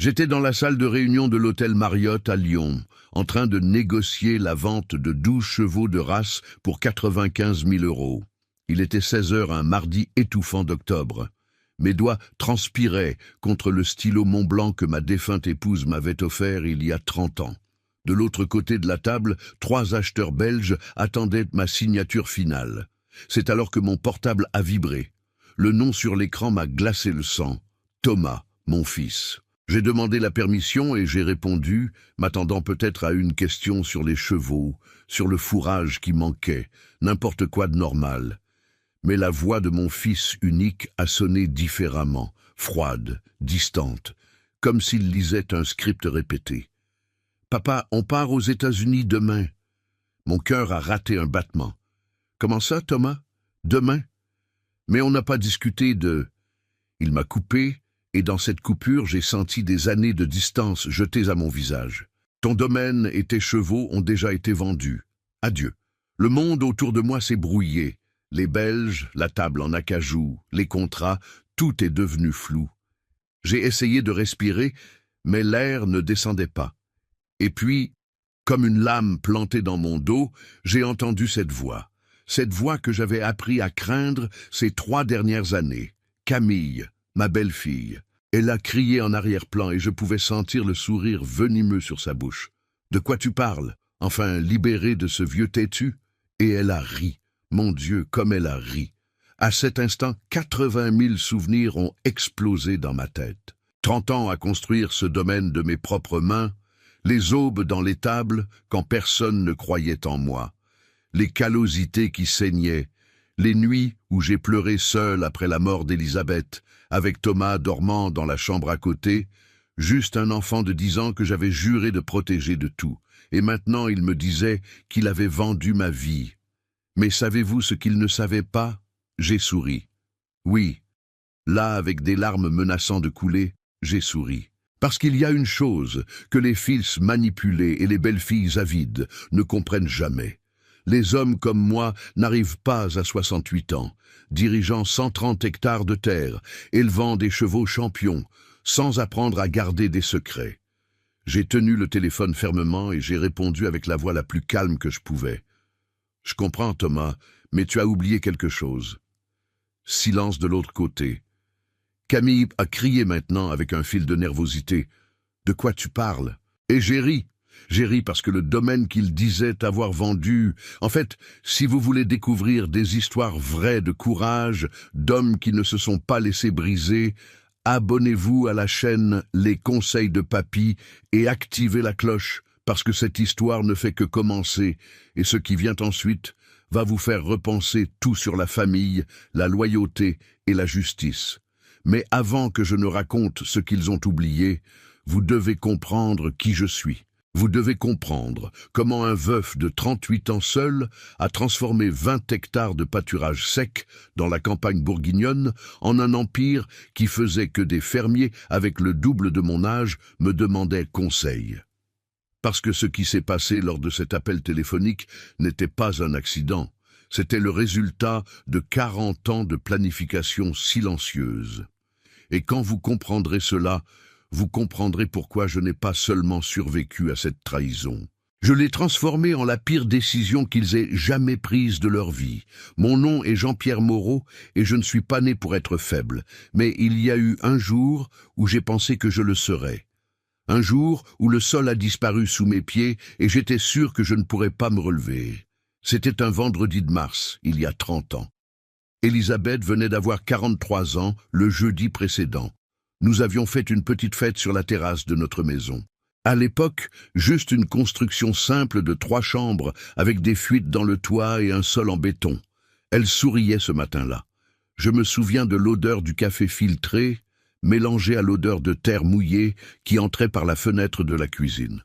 J'étais dans la salle de réunion de l'hôtel Marriott à Lyon, en train de négocier la vente de 12 chevaux de race pour 95 000 €. Il était 16 heures un mardi étouffant d'octobre. Mes doigts transpiraient contre le stylo Montblanc que ma défunte épouse m'avait offert il y a 30 ans. De l'autre côté de la table, 3 acheteurs belges attendaient ma signature finale. C'est alors que mon portable a vibré. Le nom sur l'écran m'a glacé le sang. Thomas, mon fils. J'ai demandé la permission et j'ai répondu, m'attendant peut-être à une question sur les chevaux, sur le fourrage qui manquait, n'importe quoi de normal. Mais la voix de mon fils unique a sonné différemment, froide, distante, comme s'il lisait un script répété. « Papa, on part aux États-Unis demain. » Mon cœur a raté un battement. « Comment ça, Thomas? Demain? » Mais on n'a pas discuté de... Il m'a coupé, et dans cette coupure, j'ai senti des années de distance jetées à mon visage. Ton domaine et tes chevaux ont déjà été vendus. Adieu. Le monde autour de moi s'est brouillé. Les Belges, la table en acajou, les contrats, tout est devenu flou. J'ai essayé de respirer, mais l'air ne descendait pas. Et puis, comme une lame plantée dans mon dos, j'ai entendu cette voix que j'avais appris à craindre ces 3 dernières années. Camille, ma belle-fille. Elle a crié en arrière-plan et je pouvais sentir le sourire venimeux sur sa bouche. « De quoi tu parles? Enfin, libérée de ce vieux têtu ?» Et elle a ri. Mon Dieu, comme elle a ri. À cet instant, 80 000 souvenirs ont explosé dans ma tête. 30 ans à construire ce domaine de mes propres mains, les aubes dans l'étable quand personne ne croyait en moi, les callosités qui saignaient, les nuits où j'ai pleuré seul après la mort d'Elisabeth, avec Thomas dormant dans la chambre à côté, juste un enfant de 10 ans que j'avais juré de protéger de tout. Et maintenant il me disait qu'il avait vendu ma vie. Mais savez-vous ce qu'il ne savait pas? J'ai souri. Oui, là, avec des larmes menaçant de couler, j'ai souri. Parce qu'il y a une chose que les fils manipulés et les belles-filles avides ne comprennent jamais. Les hommes comme moi n'arrivent pas à 68 ans, dirigeant 130 hectares de terre, élevant des chevaux champions, sans apprendre à garder des secrets. J'ai tenu le téléphone fermement et j'ai répondu avec la voix la plus calme que je pouvais. « Je comprends, Thomas, mais tu as oublié quelque chose. » Silence de l'autre côté. Camille a crié maintenant avec un fil de nervosité. « De quoi tu parles ?» Et j'ai ri. J'ai ri parce que le domaine qu'il disait avoir vendu... En fait, si vous voulez découvrir des histoires vraies de courage, d'hommes qui ne se sont pas laissés briser, abonnez-vous à la chaîne Les Conseils de Papy et activez la cloche, parce que cette histoire ne fait que commencer, et ce qui vient ensuite va vous faire repenser tout sur la famille, la loyauté et la justice. Mais avant que je ne raconte ce qu'ils ont oublié, vous devez comprendre qui je suis. Vous devez comprendre comment un veuf de 38 ans seul a transformé 20 hectares de pâturage sec dans la campagne bourguignonne en un empire qui faisait que des fermiers avec le double de mon âge me demandaient conseil. Parce que ce qui s'est passé lors de cet appel téléphonique n'était pas un accident, c'était le résultat de 40 ans de planification silencieuse. Et quand vous comprendrez cela, vous comprendrez pourquoi je n'ai pas seulement survécu à cette trahison. Je l'ai transformée en la pire décision qu'ils aient jamais prise de leur vie. Mon nom est Jean-Pierre Moreau et je ne suis pas né pour être faible, mais il y a eu un jour où j'ai pensé que je le serais. Un jour où le sol a disparu sous mes pieds et j'étais sûr que je ne pourrais pas me relever. C'était un vendredi de mars, il y a 30 ans. Elisabeth venait d'avoir 43 ans le jeudi précédent. Nous avions fait une petite fête sur la terrasse de notre maison. À l'époque, juste une construction simple de 3 chambres avec des fuites dans le toit et un sol en béton. Elle souriait ce matin-là. Je me souviens de l'odeur du café filtré, mélangée à l'odeur de terre mouillée qui entrait par la fenêtre de la cuisine.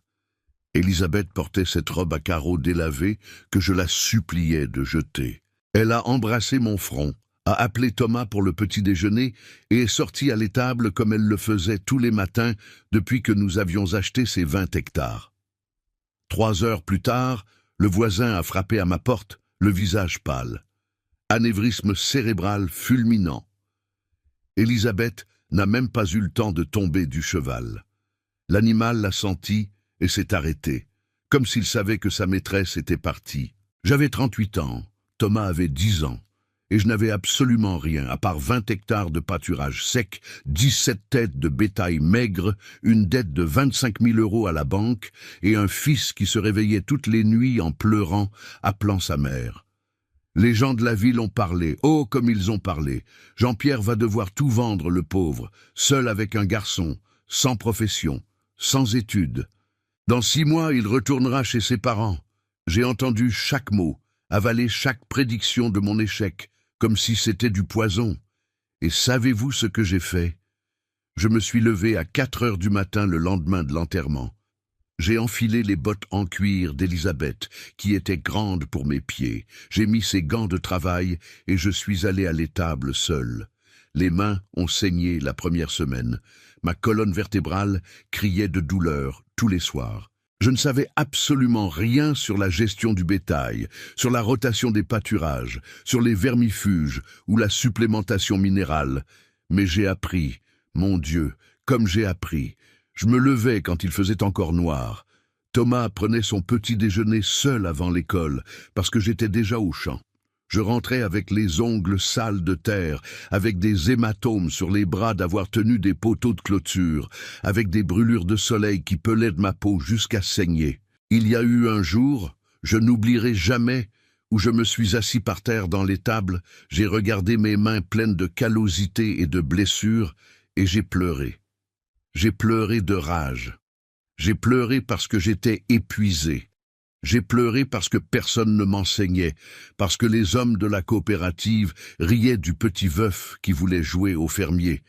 Elisabeth portait cette robe à carreaux délavée que je la suppliais de jeter. Elle a embrassé mon front, a appelé Thomas pour le petit déjeuner et est sortie à l'étable comme elle le faisait tous les matins depuis que nous avions acheté ces 20 hectares. 3 heures plus tard, le voisin a frappé à ma porte, le visage pâle. Anévrisme cérébral fulminant. Elisabeth n'a même pas eu le temps de tomber du cheval. L'animal l'a senti et s'est arrêté, comme s'il savait que sa maîtresse était partie. J'avais 38 ans, Thomas avait 10 ans, et je n'avais absolument rien, à part 20 hectares de pâturage sec, 17 têtes de bétail maigre, une dette de 25 000 € à la banque, et un fils qui se réveillait toutes les nuits en pleurant, appelant sa mère. Les gens de la ville ont parlé, oh comme ils ont parlé. Jean-Pierre va devoir tout vendre, le pauvre, seul avec un garçon, sans profession, sans études. Dans 6 mois, il retournera chez ses parents. J'ai entendu chaque mot, avalé chaque prédiction de mon échec, comme si c'était du poison. Et savez-vous ce que j'ai fait? Je me suis levé à 4 heures du matin le lendemain de l'enterrement. J'ai enfilé les bottes en cuir d'Elisabeth, qui étaient grandes pour mes pieds. J'ai mis ses gants de travail et je suis allé à l'étable seul. Les mains ont saigné la première semaine. Ma colonne vertébrale criait de douleur tous les soirs. Je ne savais absolument rien sur la gestion du bétail, sur la rotation des pâturages, sur les vermifuges ou la supplémentation minérale. Mais j'ai appris, mon Dieu, comme j'ai appris. Je me levais quand il faisait encore noir. Thomas prenait son petit déjeuner seul avant l'école, parce que j'étais déjà au champ. Je rentrais avec les ongles sales de terre, avec des hématomes sur les bras d'avoir tenu des poteaux de clôture, avec des brûlures de soleil qui pelaient de ma peau jusqu'à saigner. Il y a eu un jour, je n'oublierai jamais, où je me suis assis par terre dans l'étable, j'ai regardé mes mains pleines de callosités et de blessures, et j'ai pleuré. J'ai pleuré de rage. J'ai pleuré parce que j'étais épuisé. J'ai pleuré parce que personne ne m'enseignait, parce que les hommes de la coopérative riaient du petit veuf qui voulait jouer au fermier,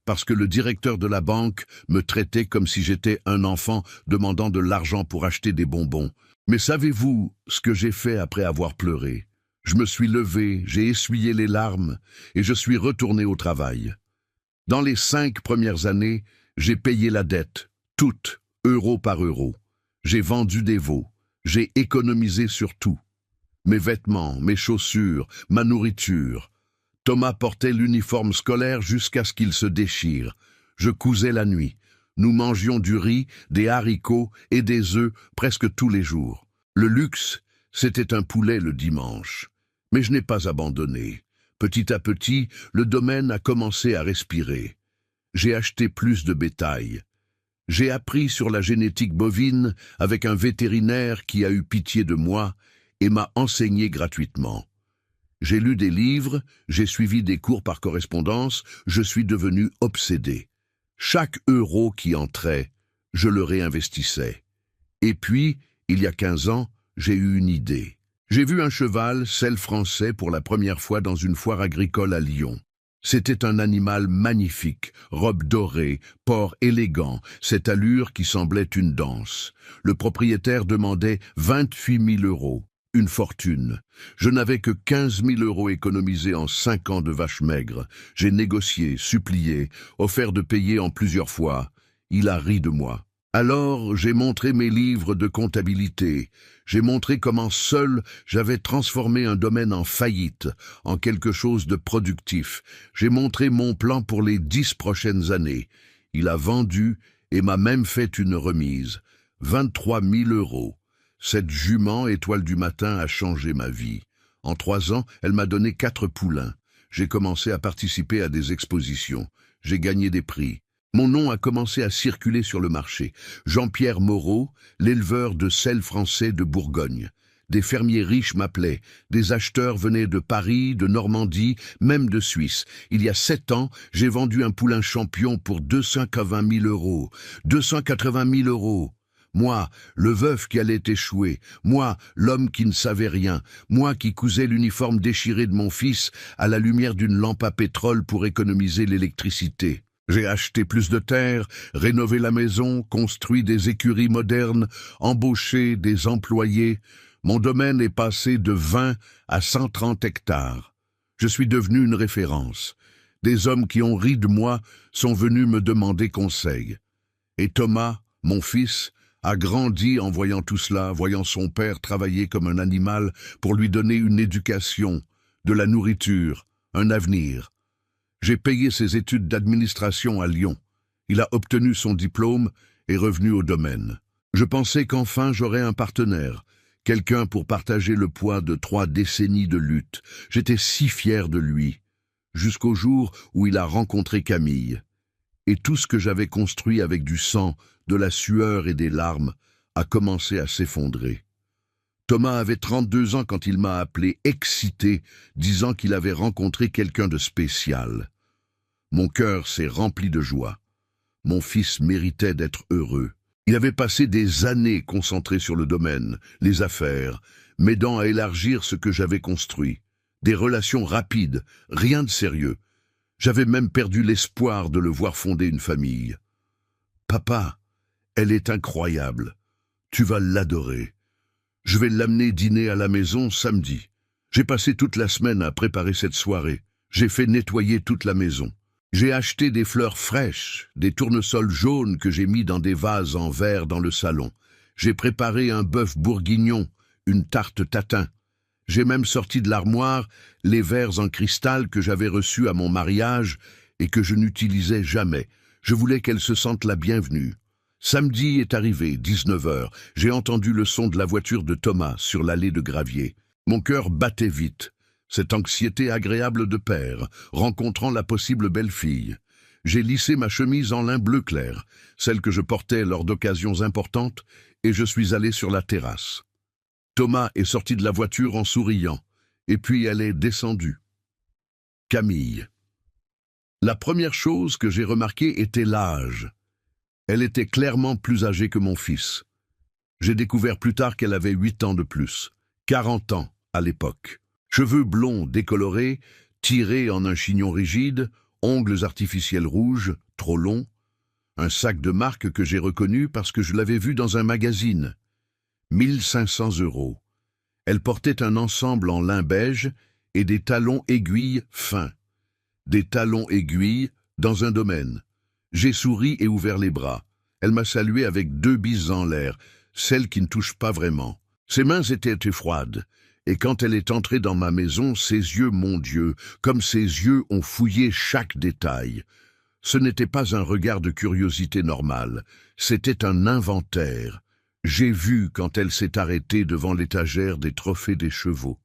parce que le directeur de la banque me traitait comme si j'étais un enfant demandant de l'argent pour acheter des bonbons. Mais savez-vous ce que j'ai fait après avoir pleuré? Je me suis levé, j'ai essuyé les larmes et je suis retourné au travail. Dans les 5 premières années, j'ai payé la dette, toute, euro par euro. J'ai vendu des veaux. J'ai économisé sur tout. Mes vêtements, mes chaussures, ma nourriture. Thomas portait l'uniforme scolaire jusqu'à ce qu'il se déchire. Je cousais la nuit. Nous mangions du riz, des haricots et des œufs presque tous les jours. Le luxe, c'était un poulet le dimanche. Mais je n'ai pas abandonné. Petit à petit, le domaine a commencé à respirer. J'ai acheté plus de bétail. J'ai appris sur la génétique bovine avec un vétérinaire qui a eu pitié de moi et m'a enseigné gratuitement. J'ai lu des livres, j'ai suivi des cours par correspondance, je suis devenu obsédé. Chaque euro qui entrait, je le réinvestissais. Et puis, il y a 15 ans, j'ai eu une idée. J'ai vu un cheval, selle français, pour la première fois dans une foire agricole à Lyon. C'était un animal magnifique, robe dorée, port élégant, cette allure qui semblait une danse. Le propriétaire demandait 28 000 €, une fortune. Je n'avais que 15 000 € économisés en 5 ans de vache maigre. J'ai négocié, supplié, offert de payer en plusieurs fois. Il a ri de moi. Alors, j'ai montré mes livres de comptabilité. J'ai montré comment seul j'avais transformé un domaine en faillite, en quelque chose de productif. J'ai montré mon plan pour les 10 prochaines années. Il a vendu et m'a même fait une remise. 23 000 €. Cette jument étoile du matin a changé ma vie. En 3 ans, elle m'a donné 4 poulains. J'ai commencé à participer à des expositions. J'ai gagné des prix. Mon nom a commencé à circuler sur le marché. Jean-Pierre Moreau, l'éleveur de sel français de Bourgogne. Des fermiers riches m'appelaient. Des acheteurs venaient de Paris, de Normandie, même de Suisse. Il y a 7 ans, j'ai vendu un poulain champion pour 280 000 €. 280 000 €. Moi, le veuf qui allait échouer. Moi, l'homme qui ne savait rien. Moi qui cousais l'uniforme déchiré de mon fils à la lumière d'une lampe à pétrole pour économiser l'électricité. J'ai acheté plus de terre, rénové la maison, construit des écuries modernes, embauché des employés. Mon domaine est passé de 20 à 130 hectares. Je suis devenu une référence. Des hommes qui ont ri de moi sont venus me demander conseil. Et Thomas, mon fils, a grandi en voyant tout cela, voyant son père travailler comme un animal pour lui donner une éducation, de la nourriture, un avenir. J'ai payé ses études d'administration à Lyon. Il a obtenu son diplôme est revenu au domaine. Je pensais qu'enfin j'aurais un partenaire, quelqu'un pour partager le poids de 3 décennies de lutte. J'étais si fier de lui, jusqu'au jour où il a rencontré Camille. Et tout ce que j'avais construit avec du sang, de la sueur et des larmes a commencé à s'effondrer. Thomas avait 32 ans quand il m'a appelé, excité, disant qu'il avait rencontré quelqu'un de spécial. Mon cœur s'est rempli de joie. Mon fils méritait d'être heureux. Il avait passé des années concentré sur le domaine, les affaires, m'aidant à élargir ce que j'avais construit. Des relations rapides, rien de sérieux. J'avais même perdu l'espoir de le voir fonder une famille. « Papa, elle est incroyable. Tu vas l'adorer. Je vais l'amener dîner à la maison samedi. J'ai passé toute la semaine à préparer cette soirée. J'ai fait nettoyer toute la maison. J'ai acheté des fleurs fraîches, des tournesols jaunes que j'ai mis dans des vases en verre dans le salon. J'ai préparé un bœuf bourguignon, une tarte tatin. J'ai même sorti de l'armoire les verres en cristal que j'avais reçus à mon mariage et que je n'utilisais jamais. Je voulais qu'elle se sente la bienvenue. Samedi est arrivé, 19 heures. J'ai entendu le son de la voiture de Thomas sur l'allée de gravier. Mon cœur battait vite. Cette anxiété agréable de père, rencontrant la possible belle-fille. J'ai lissé ma chemise en lin bleu clair, celle que je portais lors d'occasions importantes, et je suis allé sur la terrasse. Thomas est sorti de la voiture en souriant, et puis elle est descendue. Camille. La première chose que j'ai remarquée était l'âge. Elle était clairement plus âgée que mon fils. J'ai découvert plus tard qu'elle avait 8 ans de plus, 40 ans à l'époque. Cheveux blonds décolorés, tirés en un chignon rigide, ongles artificiels rouges, trop longs, un sac de marque que j'ai reconnu parce que je l'avais vu dans un magazine. 1500 €. Elle portait un ensemble en lin beige et des talons aiguilles fins. Des talons aiguilles dans un domaine. J'ai souri et ouvert les bras. Elle m'a salué avec 2 bises en l'air, celles qui ne touchent pas vraiment. Ses mains étaient froides, et quand elle est entrée dans ma maison, ses yeux, mon Dieu, comme ses yeux ont fouillé chaque détail. Ce n'était pas un regard de curiosité normale, c'était un inventaire. J'ai vu quand elle s'est arrêtée devant l'étagère des trophées des chevaux.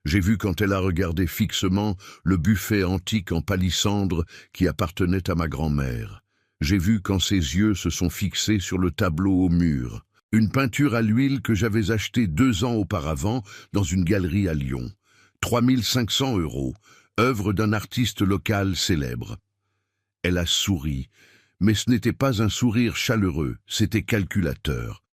J'ai vu quand elle a regardé fixement le buffet antique en palissandre qui appartenait à ma grand-mère. J'ai vu quand ses yeux se sont fixés sur le tableau au mur. Une peinture à l'huile que j'avais achetée 2 ans auparavant dans une galerie à Lyon. 3500 €, œuvre d'un artiste local célèbre. Elle a souri, mais ce n'était pas un sourire chaleureux, c'était calculateur.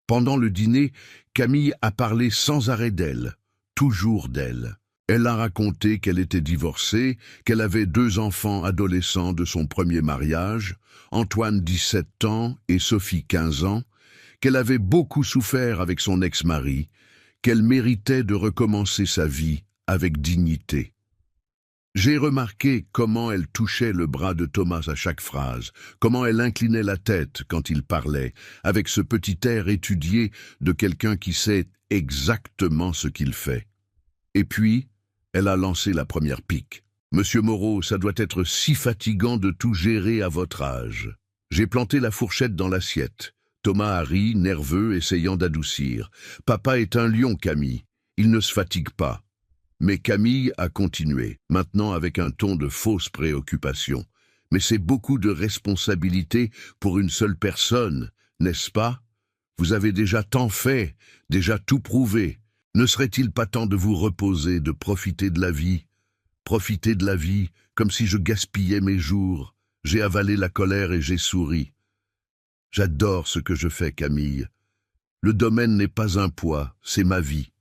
Pendant le dîner, Camille a parlé sans arrêt d'elle, toujours d'elle. Elle a raconté qu'elle était divorcée, qu'elle avait 2 enfants adolescents de son premier mariage, Antoine 17 ans et Sophie 15 ans, qu'elle avait beaucoup souffert avec son ex-mari, qu'elle méritait de recommencer sa vie avec dignité. J'ai remarqué comment elle touchait le bras de Thomas à chaque phrase, comment elle inclinait la tête quand il parlait, avec ce petit air étudié de quelqu'un qui sait exactement ce qu'il fait. Et puis, elle a lancé la première pique. « Monsieur Moreau, ça doit être si fatigant de tout gérer à votre âge. » J'ai planté la fourchette dans l'assiette. Thomas a ri, nerveux, essayant d'adoucir. « Papa est un lion, Camille. Il ne se fatigue pas. » Mais Camille a continué, maintenant avec un ton de fausse préoccupation. « Mais c'est beaucoup de responsabilité pour une seule personne, n'est-ce pas? Vous avez déjà tant fait, déjà tout prouvé. Ne serait-il pas temps de vous reposer, de profiter de la vie? Profiter de la vie, comme si je gaspillais mes jours. J'ai avalé la colère et j'ai souri. J'adore ce que je fais, Camille. Le domaine n'est pas un poids, c'est ma vie. »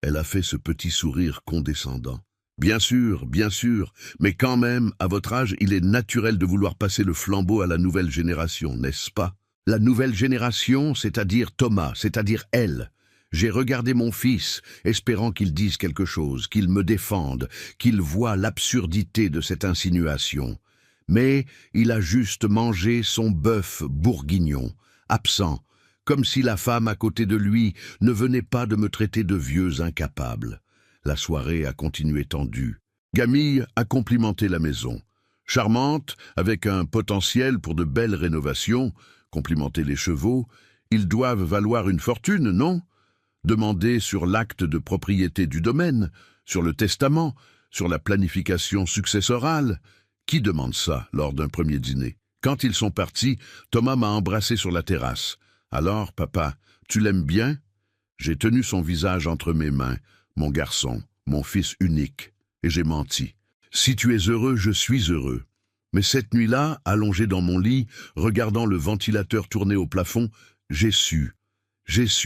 Elle a fait ce petit sourire condescendant. « Bien sûr, mais quand même, à votre âge, il est naturel de vouloir passer le flambeau à la nouvelle génération, n'est-ce pas? La nouvelle génération, c'est-à-dire Thomas, c'est-à-dire elle. J'ai regardé mon fils, espérant qu'il dise quelque chose, qu'il me défende, qu'il voie l'absurdité de cette insinuation. Mais il a juste mangé son bœuf bourguignon, absent, comme si la femme à côté de lui ne venait pas de me traiter de vieux incapable. La soirée a continué tendue. Camille a complimenté la maison. Charmante, avec un potentiel pour de belles rénovations, complimenter les chevaux, ils doivent valoir une fortune, non? Demandez sur l'acte de propriété du domaine, sur le testament, sur la planification successorale. Qui demande ça lors d'un premier dîner? Quand ils sont partis, Thomas m'a embrassé sur la terrasse. « Alors, papa, tu l'aimes bien ?» J'ai tenu son visage entre mes mains, mon garçon, mon fils unique, et j'ai menti. « Si tu es heureux, je suis heureux. » Mais cette nuit-là, allongé dans mon lit, regardant le ventilateur tourner au plafond, j'ai su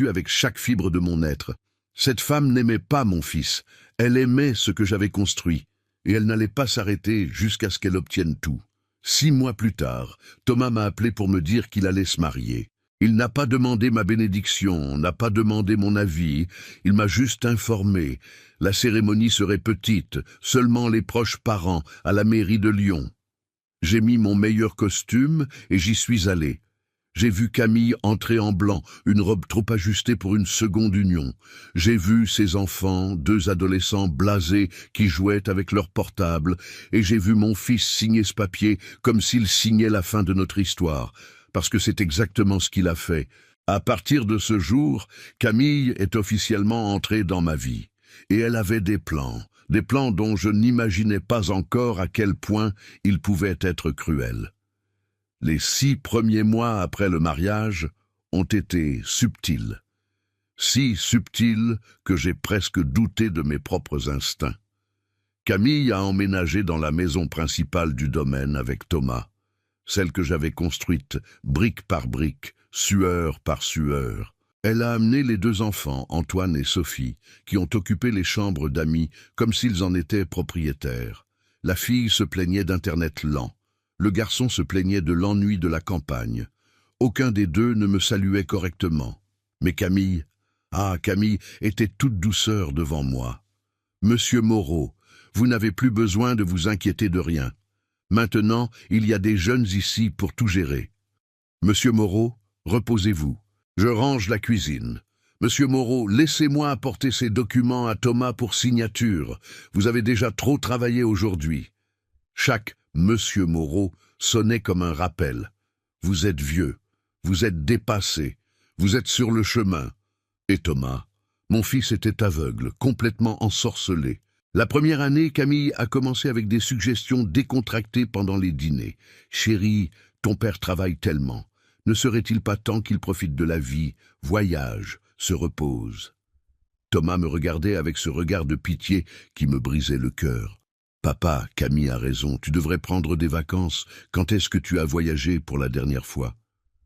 avec chaque fibre de mon être. Cette femme n'aimait pas mon fils, elle aimait ce que j'avais construit, et elle n'allait pas s'arrêter jusqu'à ce qu'elle obtienne tout. 6 mois plus tard, Thomas m'a appelé pour me dire qu'il allait se marier. Il n'a pas demandé ma bénédiction, n'a pas demandé mon avis, il m'a juste informé. La cérémonie serait petite, seulement les proches parents, à la mairie de Lyon. J'ai mis mon meilleur costume et j'y suis allé. J'ai vu Camille entrer en blanc, une robe trop ajustée pour une seconde union. J'ai vu ses enfants, 2 adolescents blasés qui jouaient avec leur portable, et j'ai vu mon fils signer ce papier comme s'il signait la fin de notre histoire, parce que c'est exactement ce qu'il a fait. À partir de ce jour, Camille est officiellement entrée dans ma vie, et elle avait des plans dont je n'imaginais pas encore à quel point ils pouvaient être cruels. Les 6 premiers mois après le mariage ont été subtils. Si subtils que j'ai presque douté de mes propres instincts. Camille a emménagé dans la maison principale du domaine avec Thomas, celle que j'avais construite, brique par brique, sueur par sueur. Elle a amené les 2 enfants, Antoine et Sophie, qui ont occupé les chambres d'amis comme s'ils en étaient propriétaires. La fille se plaignait d'Internet lent. Le garçon se plaignait de l'ennui de la campagne. Aucun des 2 ne me saluait correctement. Mais Camille était toute douceur devant moi. « Monsieur Moreau, vous n'avez plus besoin de vous inquiéter de rien. Maintenant, il y a des jeunes ici pour tout gérer. Monsieur Moreau, reposez-vous. Je range la cuisine. Monsieur Moreau, laissez-moi apporter ces documents à Thomas pour signature. Vous avez déjà trop travaillé aujourd'hui. » Chaque « Monsieur Moreau » sonnait comme un rappel. Vous êtes vieux, vous êtes dépassé, vous êtes sur le chemin. Et Thomas, mon fils était aveugle, complètement ensorcelé. La première année, Camille a commencé avec des suggestions décontractées pendant les dîners. « Chérie, ton père travaille tellement. Ne serait-il pas temps qu'il profite de la vie, voyage, se repose ?» Thomas me regardait avec ce regard de pitié qui me brisait le cœur. « Papa, Camille a raison, tu devrais prendre des vacances. Quand est-ce que tu as voyagé pour la dernière fois ?»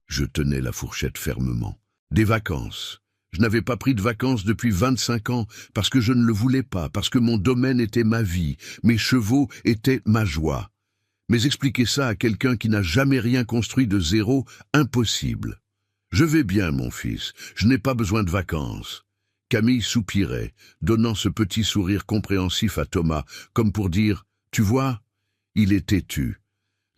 Je tenais la fourchette fermement. Des vacances. Je n'avais pas pris de vacances depuis 25 ans, parce que je ne le voulais pas, parce que mon domaine était ma vie, mes chevaux étaient ma joie. Mais expliquer ça à quelqu'un qui n'a jamais rien construit de zéro, impossible. « Je vais bien, mon fils, je n'ai pas besoin de vacances. » Camille soupirait, donnant ce petit sourire compréhensif à Thomas, comme pour dire « Tu vois, il est têtu. »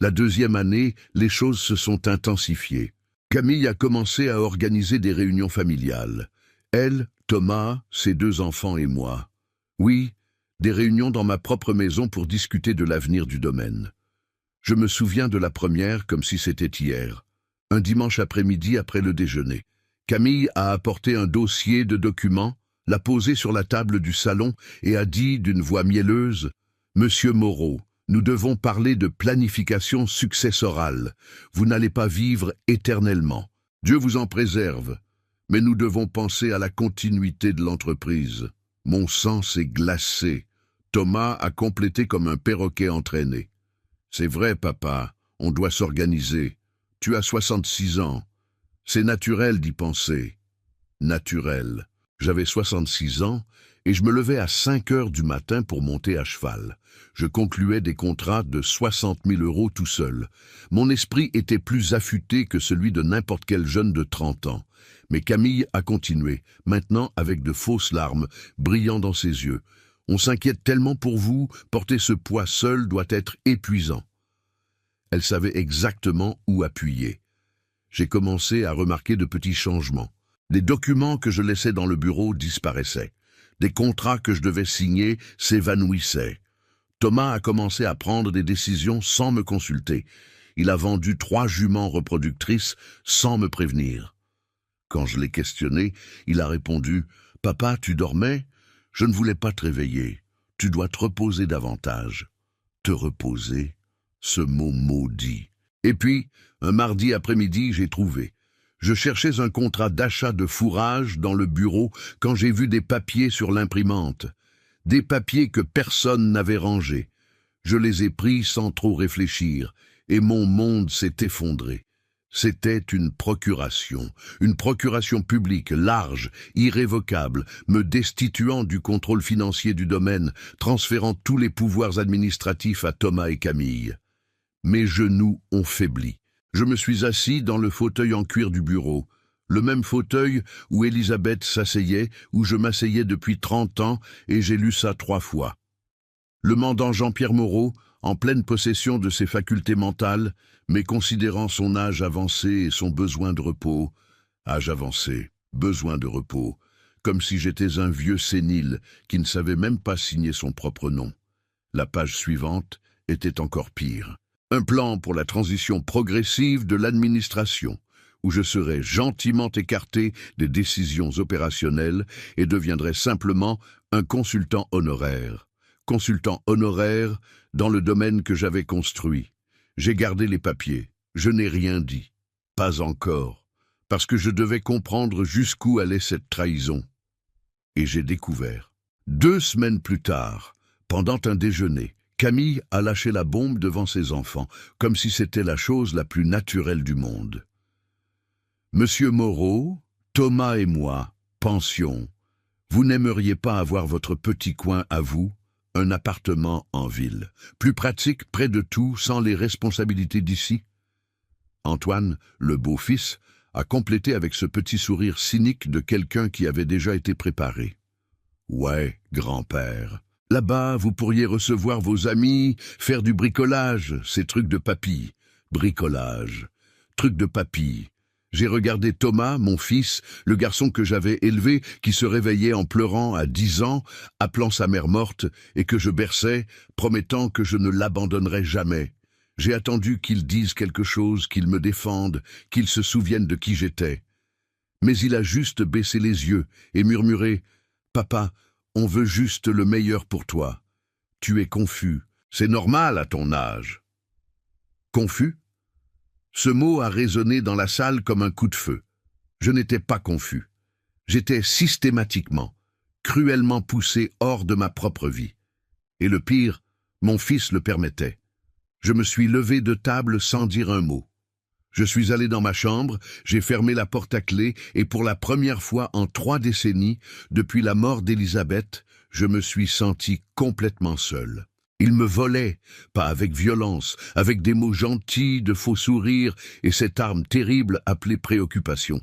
La deuxième année, les choses se sont intensifiées. Camille a commencé à organiser des réunions familiales. Elle, Thomas, ses 2 enfants et moi. Oui, des réunions dans ma propre maison pour discuter de l'avenir du domaine. Je me souviens de la première comme si c'était hier. Un dimanche après-midi après le déjeuner. Camille a apporté un dossier de documents, l'a posé sur la table du salon et a dit d'une voix mielleuse « Monsieur Moreau, nous devons parler de planification successorale. Vous n'allez pas vivre éternellement. Dieu vous en préserve. Mais nous devons penser à la continuité de l'entreprise. » Mon sang s'est glacé. Thomas a complété comme un perroquet entraîné. « C'est vrai, papa, on doit s'organiser. Tu as 66 ans. C'est naturel d'y penser. » Naturel. J'avais 66 ans et je me levais à 5 heures du matin pour monter à cheval. Je concluais des contrats de 60 000 € tout seul. Mon esprit était plus affûté que celui de n'importe quel jeune de 30 ans. Mais Camille a continué, maintenant avec de fausses larmes, brillant dans ses yeux. « On s'inquiète tellement pour vous, porter ce poids seul doit être épuisant. » Elle savait exactement où appuyer. J'ai commencé à remarquer de petits changements. Des documents que je laissais dans le bureau disparaissaient. Des contrats que je devais signer s'évanouissaient. Thomas a commencé à prendre des décisions sans me consulter. Il a vendu 3 juments reproductrices sans me prévenir. Quand je l'ai questionné, il a répondu « Papa, tu dormais? Je ne voulais pas te réveiller. Tu dois te reposer davantage. » Te reposer, ce mot maudit. Et puis, un mardi après-midi, j'ai trouvé. Je cherchais un contrat d'achat de fourrage dans le bureau quand j'ai vu des papiers sur l'imprimante. Des papiers que personne n'avait rangés. Je les ai pris sans trop réfléchir, et mon monde s'est effondré. C'était une procuration publique, large, irrévocable, me destituant du contrôle financier du domaine, transférant tous les pouvoirs administratifs à Thomas et Camille. Mes genoux ont faibli. Je me suis assis dans le fauteuil en cuir du bureau, le même fauteuil où Elisabeth s'asseyait, où je m'asseyais depuis 30 ans, et j'ai lu ça 3 fois. Le mandant Jean-Pierre Moreau, en pleine possession de ses facultés mentales, mais considérant son âge avancé et son besoin de repos, âge avancé, besoin de repos, comme si j'étais un vieux sénile qui ne savait même pas signer son propre nom. La page suivante était encore pire. Un plan pour la transition progressive de l'administration, où je serais gentiment écarté des décisions opérationnelles et deviendrais simplement un consultant honoraire. Consultant honoraire dans le domaine que j'avais construit. J'ai gardé les papiers, je n'ai rien dit. Pas encore, parce que je devais comprendre jusqu'où allait cette trahison. Et j'ai découvert. 2 semaines plus tard, pendant un déjeuner, Camille a lâché la bombe devant ses enfants, comme si c'était la chose la plus naturelle du monde. Monsieur Moreau, Thomas et moi, pensions. Vous n'aimeriez pas avoir votre petit coin à vous, un appartement en ville, plus pratique près de tout, sans les responsabilités d'ici? Antoine, le beau-fils, a complété avec ce petit sourire cynique de quelqu'un qui avait déjà été préparé. Ouais, grand-père. Là-bas, vous pourriez recevoir vos amis, faire du bricolage, ces trucs de papy. Bricolage, trucs de papy. J'ai regardé Thomas, mon fils, le garçon que j'avais élevé, qui se réveillait en pleurant à 10 ans, appelant sa mère morte, et que je berçais, promettant que je ne l'abandonnerais jamais. J'ai attendu qu'il dise quelque chose, qu'il me défende, qu'il se souvienne de qui j'étais. Mais il a juste baissé les yeux et murmuré « Papa, on veut juste le meilleur pour toi. Tu es confus. C'est normal à ton âge. » Confus? Ce mot a résonné dans la salle comme un coup de feu. Je n'étais pas confus. J'étais systématiquement, cruellement poussé hors de ma propre vie. Et le pire, mon fils le permettait. Je me suis levé de table sans dire un mot. Je suis allé dans ma chambre, j'ai fermé la porte à clé et pour la première fois en 3 décennies, depuis la mort d'Elisabeth, je me suis senti complètement seul. Il me volait, pas avec violence, avec des mots gentils, de faux sourires et cette arme terrible appelée préoccupation.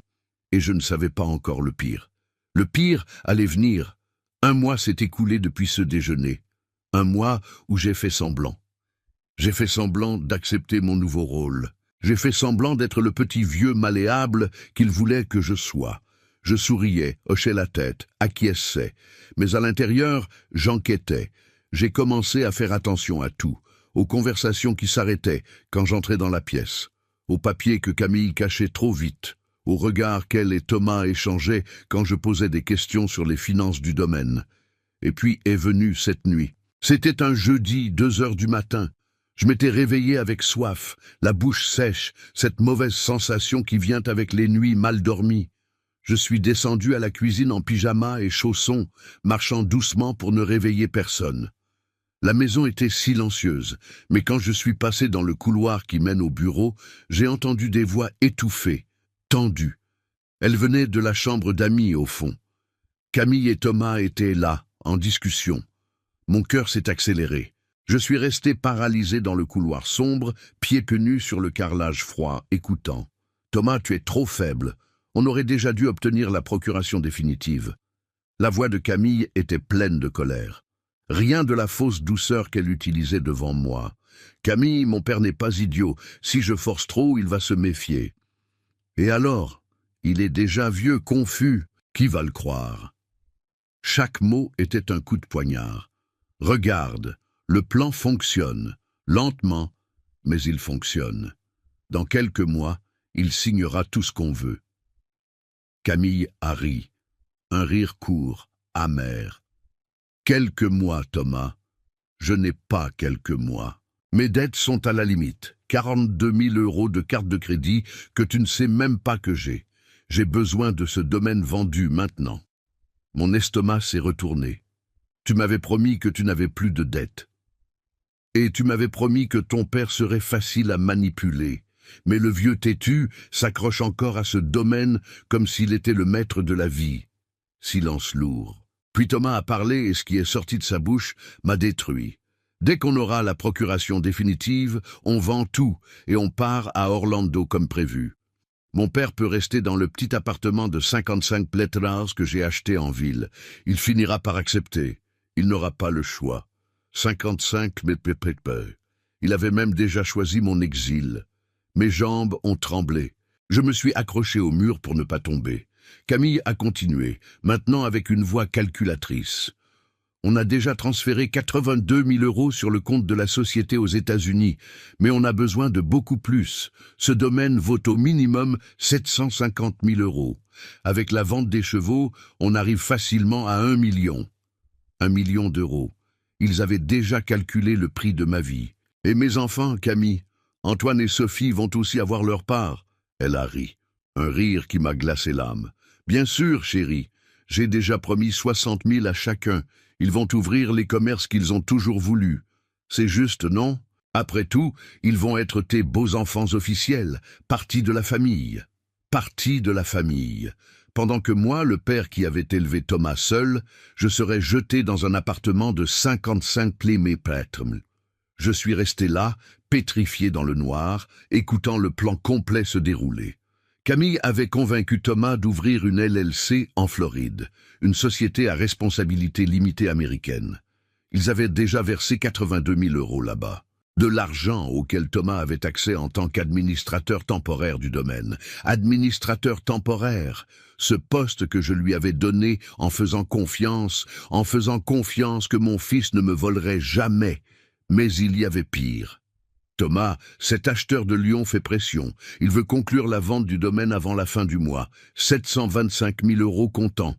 Et je ne savais pas encore le pire. Le pire allait venir. 1 mois s'est écoulé depuis ce déjeuner. 1 mois où j'ai fait semblant. J'ai fait semblant d'accepter mon nouveau rôle. J'ai fait semblant d'être le petit vieux malléable qu'il voulait que je sois. Je souriais, hochais la tête, acquiesçais. Mais à l'intérieur, j'enquêtais. J'ai commencé à faire attention à tout, aux conversations qui s'arrêtaient quand j'entrais dans la pièce, aux papiers que Camille cachait trop vite, aux regards qu'elle et Thomas échangeaient quand je posais des questions sur les finances du domaine. Et puis est venue cette nuit. C'était un jeudi, 2 heures du matin. Je m'étais réveillé avec soif, la bouche sèche, cette mauvaise sensation qui vient avec les nuits mal dormies. Je suis descendu à la cuisine en pyjama et chaussons, marchant doucement pour ne réveiller personne. La maison était silencieuse, mais quand je suis passé dans le couloir qui mène au bureau, j'ai entendu des voix étouffées, tendues. Elles venaient de la chambre d'amis au fond. Camille et Thomas étaient là, en discussion. Mon cœur s'est accéléré. Je suis resté paralysé dans le couloir sombre, pieds que nus sur le carrelage froid, écoutant. « Thomas, tu es trop faible. On aurait déjà dû obtenir la procuration définitive. » La voix de Camille était pleine de colère. Rien de la fausse douceur qu'elle utilisait devant moi. « Camille, mon père n'est pas idiot. Si je force trop, il va se méfier. » Et alors? Il est déjà vieux, confus. Qui va le croire? Chaque mot était un coup de poignard. « Regarde, Le plan fonctionne, lentement, mais il fonctionne. Dans quelques mois, il signera tout ce qu'on veut. Camille a ri, un rire court, amer. Quelques mois, Thomas. Je n'ai pas quelques mois. Mes dettes sont à la limite. 42 000 € de carte de crédit que tu ne sais même pas que j'ai. J'ai besoin de ce domaine vendu maintenant. Mon estomac s'est retourné. Tu m'avais promis que tu n'avais plus de dettes. Et tu m'avais promis que ton père serait facile à manipuler. Mais le vieux têtu s'accroche encore à ce domaine comme s'il était le maître de la vie. Silence lourd. Puis Thomas a parlé et ce qui est sorti de sa bouche m'a détruit. Dès qu'on aura la procuration définitive, on vend tout et on part à Orlando comme prévu. Mon père peut rester dans le petit appartement de 55 Pletras que j'ai acheté en ville. Il finira par accepter. Il n'aura pas le choix. 55 Pletras. Il avait même déjà choisi mon exil. Mes jambes ont tremblé. Je me suis accroché au mur pour ne pas tomber. Camille a continué, maintenant avec une voix calculatrice. On a déjà transféré 82 000 € sur le compte de la société aux États-Unis, mais on a besoin de beaucoup plus. Ce domaine vaut au minimum 750 000 €. Avec la vente des chevaux, on arrive facilement à 1 million. 1 million d'euros. Ils avaient déjà calculé le prix de ma vie. Et mes enfants, Camille, Antoine et Sophie vont aussi avoir leur part. Elle a ri. Un rire qui m'a glacé l'âme. Bien sûr, chérie, j'ai déjà promis 60 000 à chacun. Ils vont ouvrir les commerces qu'ils ont toujours voulu. C'est juste, non? Après tout, ils vont être tes beaux enfants officiels, partie de la famille. Partie de la famille. Pendant que moi, le père qui avait élevé Thomas seul, je serais jeté dans un appartement de 55 Pletras. Je suis resté là, pétrifié dans le noir, écoutant le plan complet se dérouler. Camille avait convaincu Thomas d'ouvrir une LLC en Floride, une société à responsabilité limitée américaine. Ils avaient déjà versé 82 000 € là-bas. De l'argent auquel Thomas avait accès en tant qu'administrateur temporaire du domaine. Administrateur temporaire, ce poste que je lui avais donné en faisant confiance que mon fils ne me volerait jamais. Mais il y avait pire. Thomas, cet acheteur de Lyon fait pression. Il veut conclure la vente du domaine avant la fin du mois. 725 000 € comptant.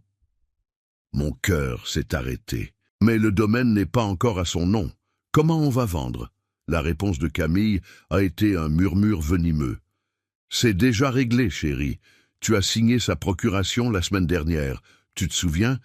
Mon cœur s'est arrêté. Mais le domaine n'est pas encore à son nom. Comment on va vendre? La réponse de Camille a été un murmure venimeux. C'est déjà réglé, chérie. Tu as signé sa procuration la semaine dernière. Tu te souviens?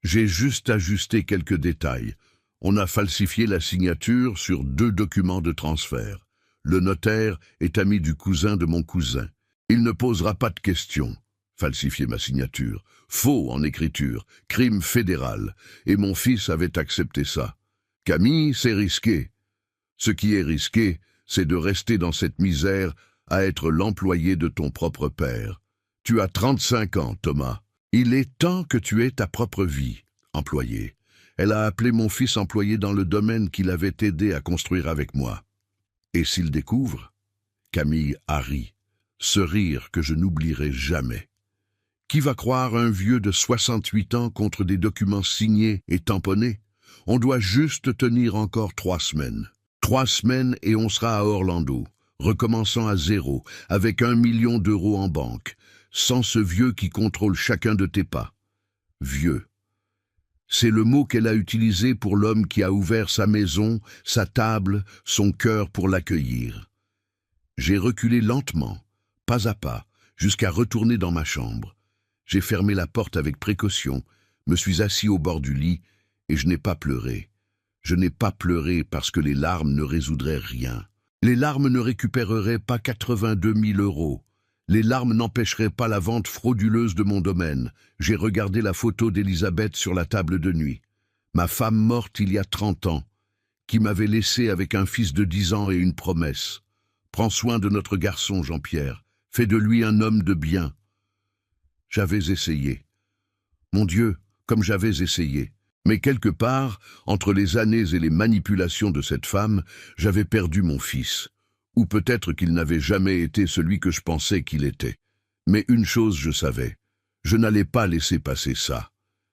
J'ai juste ajusté quelques détails. On a falsifié la signature sur 2 documents de transfert. Le notaire est ami du cousin de mon cousin. Il ne posera pas de questions. Falsifier ma signature. Faux en écriture. Crime fédéral. Et mon fils avait accepté ça. Camille, c'est risqué. Ce qui est risqué, c'est de rester dans cette misère à être l'employé de ton propre père. Tu as 35 ans, Thomas. Il est temps que tu aies ta propre vie, employé. Elle a appelé mon fils employé dans le domaine qu'il avait aidé à construire avec moi. Et s'il découvre? Camille a ri, ce rire que je n'oublierai jamais. Qui va croire un vieux de 68 ans contre des documents signés et tamponnés? On doit juste tenir encore 3 semaines. 3 semaines et on sera à Orlando, recommençant à zéro, avec 1 million d'euros en banque, sans ce vieux qui contrôle chacun de tes pas. Vieux. C'est le mot qu'elle a utilisé pour l'homme qui a ouvert sa maison, sa table, son cœur pour l'accueillir. J'ai reculé lentement, pas à pas, jusqu'à retourner dans ma chambre. J'ai fermé la porte avec précaution, me suis assis au bord du lit et je n'ai pas pleuré. Je n'ai pas pleuré parce que les larmes ne résoudraient rien. Les larmes ne récupéreraient pas 82 000 €. Les larmes n'empêcheraient pas la vente frauduleuse de mon domaine. J'ai regardé la photo d'Elisabeth sur la table de nuit. Ma femme morte il y a 30 ans, qui m'avait laissé avec un fils de 10 ans et une promesse. Prends soin de notre garçon, Jean-Pierre. Fais de lui un homme de bien. J'avais essayé. Mon Dieu, comme j'avais essayé. Mais quelque part, entre les années et les manipulations de cette femme, j'avais perdu mon fils. Ou peut-être qu'il n'avait jamais été celui que je pensais qu'il était. Mais une chose je savais, je n'allais pas laisser passer ça.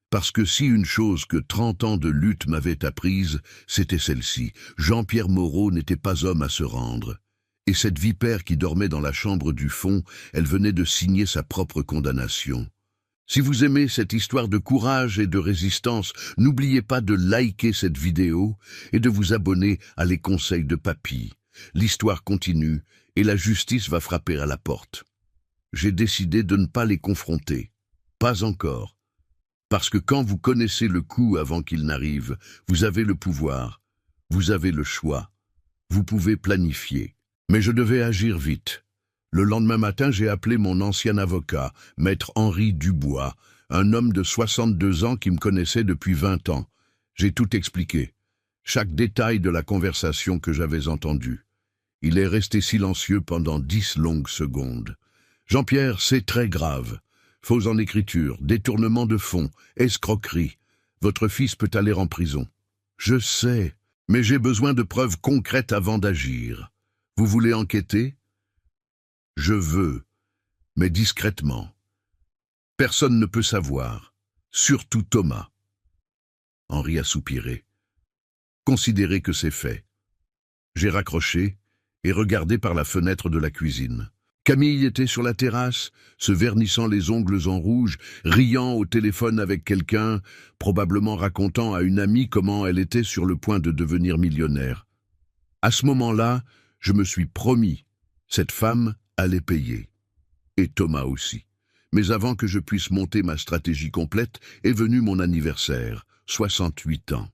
Parce que si une chose que 30 ans de lutte m'avait apprise, c'était celle-ci. Jean-Pierre Moreau n'était pas homme à se rendre. Et cette vipère qui dormait dans la chambre du fond, elle venait de signer sa propre condamnation. Si vous aimez cette histoire de courage et de résistance, n'oubliez pas de liker cette vidéo et de vous abonner à Les Conseils de Papy. L'histoire continue et la justice va frapper à la porte. J'ai décidé de ne pas les confronter. Pas encore. Parce que quand vous connaissez le coup avant qu'il n'arrive, vous avez le pouvoir, vous avez le choix, vous pouvez planifier. Mais je devais agir vite. Le lendemain matin, j'ai appelé mon ancien avocat, maître Henri Dubois, un homme de 62 ans qui me connaissait depuis 20 ans. J'ai tout expliqué, chaque détail de la conversation que j'avais entendue. Il est resté silencieux pendant 10 longues secondes. « Jean-Pierre, c'est très grave. Faux en écriture, détournement de fonds, escroquerie. Votre fils peut aller en prison. » « Je sais, mais j'ai besoin de preuves concrètes avant d'agir. Vous voulez enquêter ? » « Je veux, mais discrètement. Personne ne peut savoir, surtout Thomas. » Henri a soupiré. « Considérez que c'est fait. » J'ai raccroché et regardé par la fenêtre de la cuisine. Camille était sur la terrasse, se vernissant les ongles en rouge, riant au téléphone avec quelqu'un, probablement racontant à une amie comment elle était sur le point de devenir millionnaire. À ce moment-là, je me suis promis, cette femme allait payer. Et Thomas aussi. Mais avant que je puisse monter ma stratégie complète, est venu mon anniversaire, 68 ans.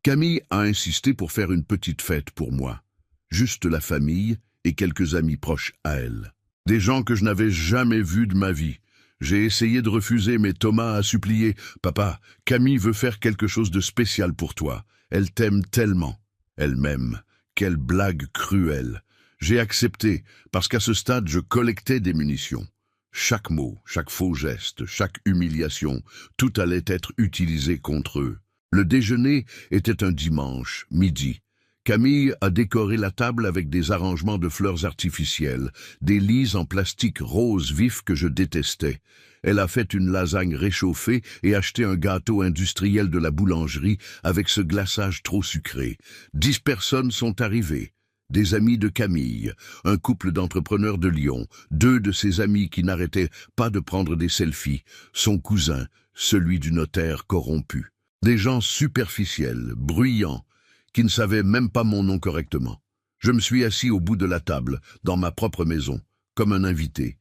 Camille a insisté pour faire une petite fête pour moi. Juste la famille et quelques amis proches à elle. Des gens que je n'avais jamais vus de ma vie. J'ai essayé de refuser, mais Thomas a supplié. « Papa, Camille veut faire quelque chose de spécial pour toi. Elle t'aime tellement. Elle m'aime. Quelle blague cruelle. » J'ai accepté, parce qu'à ce stade, je collectais des munitions. Chaque mot, chaque faux geste, chaque humiliation, tout allait être utilisé contre eux. Le déjeuner était un dimanche, midi. Camille a décoré la table avec des arrangements de fleurs artificielles, des lys en plastique rose vif que je détestais. Elle a fait une lasagne réchauffée et acheté un gâteau industriel de la boulangerie avec ce glaçage trop sucré. 10 personnes sont arrivées. Des amis de Camille, un couple d'entrepreneurs de Lyon, 2 de ses amis qui n'arrêtaient pas de prendre des selfies, son cousin, celui du notaire corrompu. Des gens superficiels, bruyants, qui ne savaient même pas mon nom correctement. Je me suis assis au bout de la table, dans ma propre maison, comme un invité.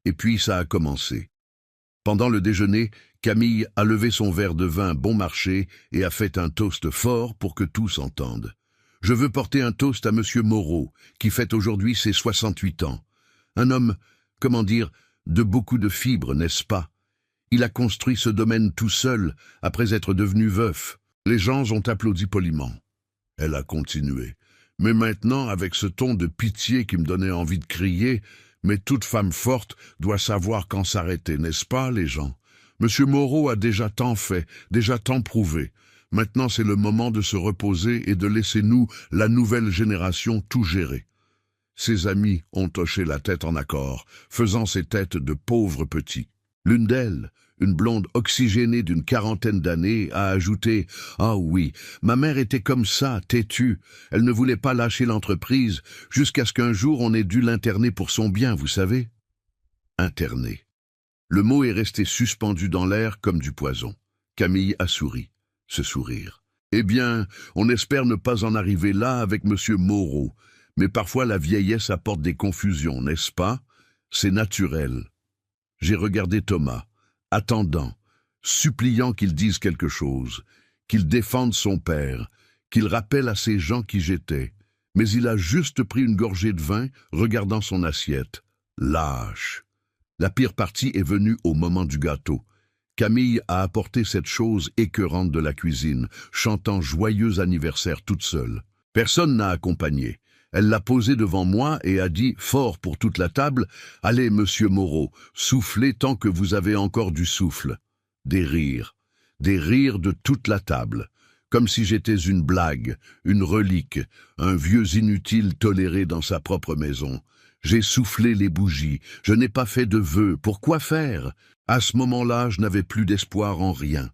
Et puis ça a commencé. Pendant le déjeuner, Camille a levé son verre de vin bon marché et a fait un toast fort pour que tous entendent. Je veux porter un toast à Monsieur Moreau, qui fête aujourd'hui ses 68 ans. Un homme, comment dire, de beaucoup de fibres, n'est-ce pas? Il a construit ce domaine tout seul, après être devenu veuf. Les gens ont applaudi poliment. Elle a continué. Mais maintenant, avec ce ton de pitié qui me donnait envie de crier, mais toute femme forte doit savoir quand s'arrêter, n'est-ce pas, les gens? Monsieur Moreau a déjà tant fait, déjà tant prouvé. Maintenant, c'est le moment de se reposer et de laisser nous, la nouvelle génération, tout gérer. Ses amis ont hoché la tête en accord, faisant ces têtes de pauvres petits. L'une d'elles, une blonde oxygénée d'une 40aine d'années, a ajouté « Ah oui, ma mère était comme ça, têtue. Elle ne voulait pas lâcher l'entreprise, jusqu'à ce qu'un jour on ait dû l'interner pour son bien, vous savez. » Interner. Le mot est resté suspendu dans l'air comme du poison. Camille a souri. Ce sourire. Eh bien, on espère ne pas en arriver là avec Monsieur Moreau, mais parfois la vieillesse apporte des confusions, n'est-ce pas? C'est naturel. J'ai regardé Thomas, attendant, suppliant qu'il dise quelque chose, qu'il défende son père, qu'il rappelle à ces gens qui j'étais, mais il a juste pris une gorgée de vin, regardant son assiette. Lâche. La pire partie est venue au moment du gâteau. Camille a apporté cette chose écœurante de la cuisine, chantant joyeux anniversaire toute seule. Personne n'a accompagné. Elle l'a posé devant moi et a dit, fort pour toute la table, « Allez, monsieur Moreau, soufflez tant que vous avez encore du souffle. » Des rires de toute la table, comme si j'étais une blague, une relique, un vieux inutile toléré dans sa propre maison. J'ai soufflé les bougies, je n'ai pas fait de vœux, pourquoi faire? À ce moment-là, je n'avais plus d'espoir en rien.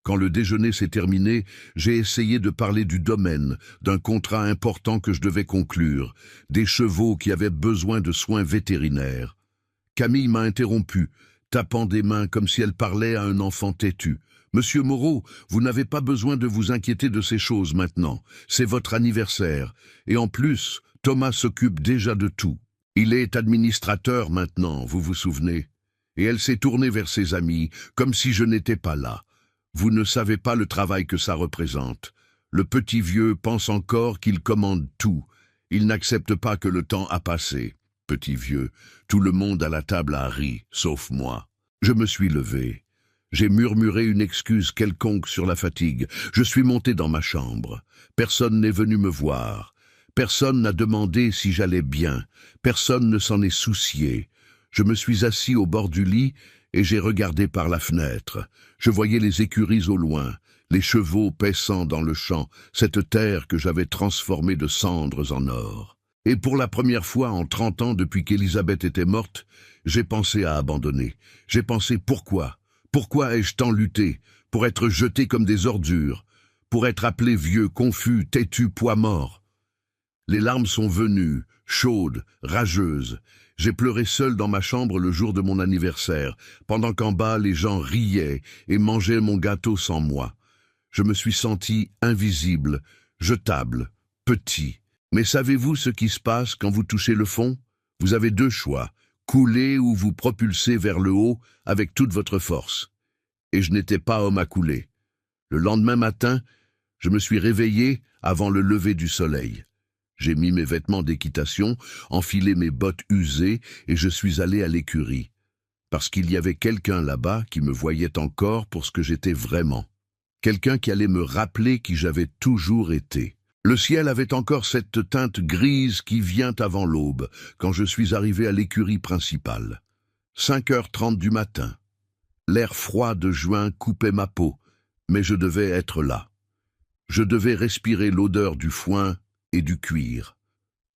Quand le déjeuner s'est terminé, j'ai essayé de parler du domaine, d'un contrat important que je devais conclure, des chevaux qui avaient besoin de soins vétérinaires. Camille m'a interrompu, tapant des mains comme si elle parlait à un enfant têtu. « Monsieur Moreau, vous n'avez pas besoin de vous inquiéter de ces choses maintenant. C'est votre anniversaire. Et en plus, Thomas s'occupe déjà de tout. Il est administrateur maintenant, vous vous souvenez? Et elle s'est tournée vers ses amis, comme si je n'étais pas là. Vous ne savez pas le travail que ça représente. Le petit vieux pense encore qu'il commande tout. Il n'accepte pas que le temps a passé. Petit vieux, tout le monde à la table a ri, sauf moi. Je me suis levé. J'ai murmuré une excuse quelconque sur la fatigue. Je suis monté dans ma chambre. Personne n'est venu me voir. Personne n'a demandé si j'allais bien. Personne ne s'en est soucié. Je me suis assis au bord du lit et j'ai regardé par la fenêtre. Je voyais les écuries au loin, les chevaux paissant dans le champ, cette terre que j'avais transformée de cendres en or. Et pour la première fois en 30 ans depuis qu'Élisabeth était morte, j'ai pensé à abandonner. J'ai pensé pourquoi? Pourquoi ai-je tant lutté? Pour être jeté comme des ordures? Pour être appelé vieux, confus, têtu, poids mort? Les larmes sont venues, chaudes, rageuses. J'ai pleuré seul dans ma chambre le jour de mon anniversaire, pendant qu'en bas les gens riaient et mangeaient mon gâteau sans moi. Je me suis senti invisible, jetable, petit. Mais savez-vous ce qui se passe quand vous touchez le fond? Vous avez deux choix, couler ou vous propulser vers le haut avec toute votre force. Et je n'étais pas homme à couler. Le lendemain matin, je me suis réveillé avant le lever du soleil. J'ai mis mes vêtements d'équitation, enfilé mes bottes usées et je suis allé à l'écurie. Parce qu'il y avait quelqu'un là-bas qui me voyait encore pour ce que j'étais vraiment. Quelqu'un qui allait me rappeler qui j'avais toujours été. Le ciel avait encore cette teinte grise qui vient avant l'aube, quand je suis arrivé à l'écurie principale. 5h30 du matin. L'air froid de juin coupait ma peau, mais je devais être là. Je devais respirer l'odeur du foin et du cuir.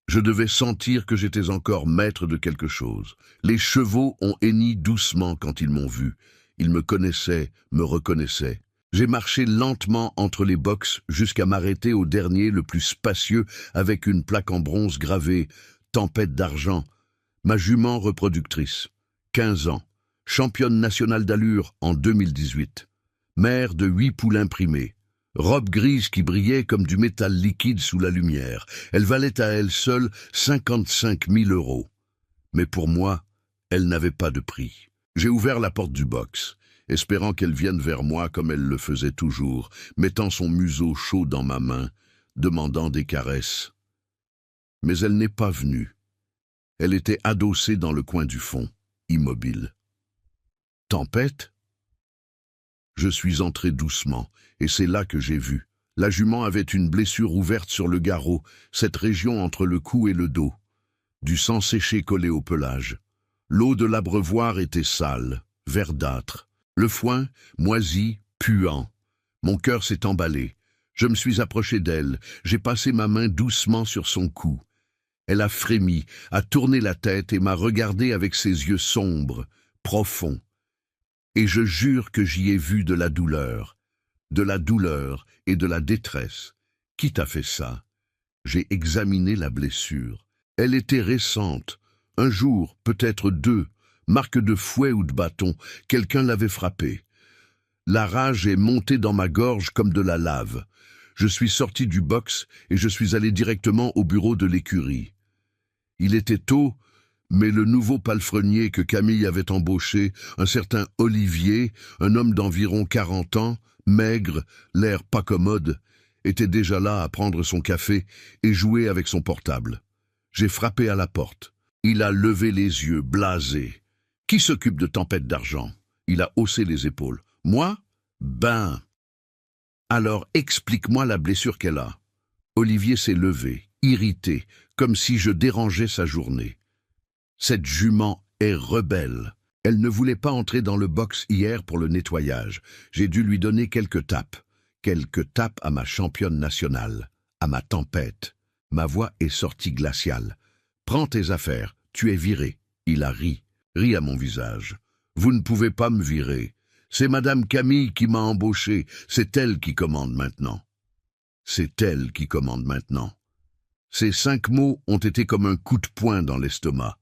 Je devais sentir que j'étais encore maître de quelque chose. Les chevaux ont henni doucement quand ils m'ont vu. Ils me connaissaient, me reconnaissaient. J'ai marché lentement entre les boxes jusqu'à m'arrêter au dernier, le plus spacieux, avec une plaque en bronze gravée « Tempête d'argent ». Ma jument reproductrice, 15 ans, championne nationale d'allure en 2018. Mère de 8 poulains primés. Robe grise qui brillait comme du métal liquide sous la lumière. Elle valait à elle seule 55 000 €. Mais pour moi, elle n'avait pas de prix. J'ai ouvert la porte du box, espérant qu'elle vienne vers moi comme elle le faisait toujours, mettant son museau chaud dans ma main, demandant des caresses. Mais elle n'est pas venue. Elle était adossée dans le coin du fond, immobile. Tempête? Je suis entré doucement, et c'est là que j'ai vu. La jument avait une blessure ouverte sur le garrot, cette région entre le cou et le dos. Du sang séché collé au pelage. L'eau de l'abreuvoir était sale, verdâtre. Le foin, moisi, puant. Mon cœur s'est emballé. Je me suis approché d'elle. J'ai passé ma main doucement sur son cou. Elle a frémi, a tourné la tête et m'a regardé avec ses yeux sombres, profonds. Et je jure que j'y ai vu de la douleur et de la détresse. Qui t'a fait ça? J'ai examiné la blessure. Elle était récente. Un jour, peut-être 2, marque de fouet ou de bâton, quelqu'un l'avait frappée. La rage est montée dans ma gorge comme de la lave. Je suis sorti du box et je suis allé directement au bureau de l'écurie. Il était tôt, mais le nouveau palefrenier que Camille avait embauché, un certain Olivier, un homme d'environ 40 ans, maigre, l'air pas commode, était déjà là à prendre son café et jouer avec son portable. J'ai frappé à la porte. Il a levé les yeux, blasé. « Qui s'occupe de Tempête d'argent ?» Il a haussé les épaules. « Moi? Ben. Alors explique-moi la blessure qu'elle a. » Olivier s'est levé, irrité, comme si je dérangeais sa journée. Cette jument est rebelle. Elle ne voulait pas entrer dans le box hier pour le nettoyage. J'ai dû lui donner quelques tapes à ma championne nationale, à ma Tempête. Ma voix est sortie glaciale. « Prends tes affaires, tu es viré. Il a ri à mon visage. Vous ne pouvez pas me virer. C'est Madame Camille qui m'a embauché. C'est elle qui commande maintenant. C'est elle qui commande maintenant. Ces 5 mots ont été comme un coup de poing dans l'estomac.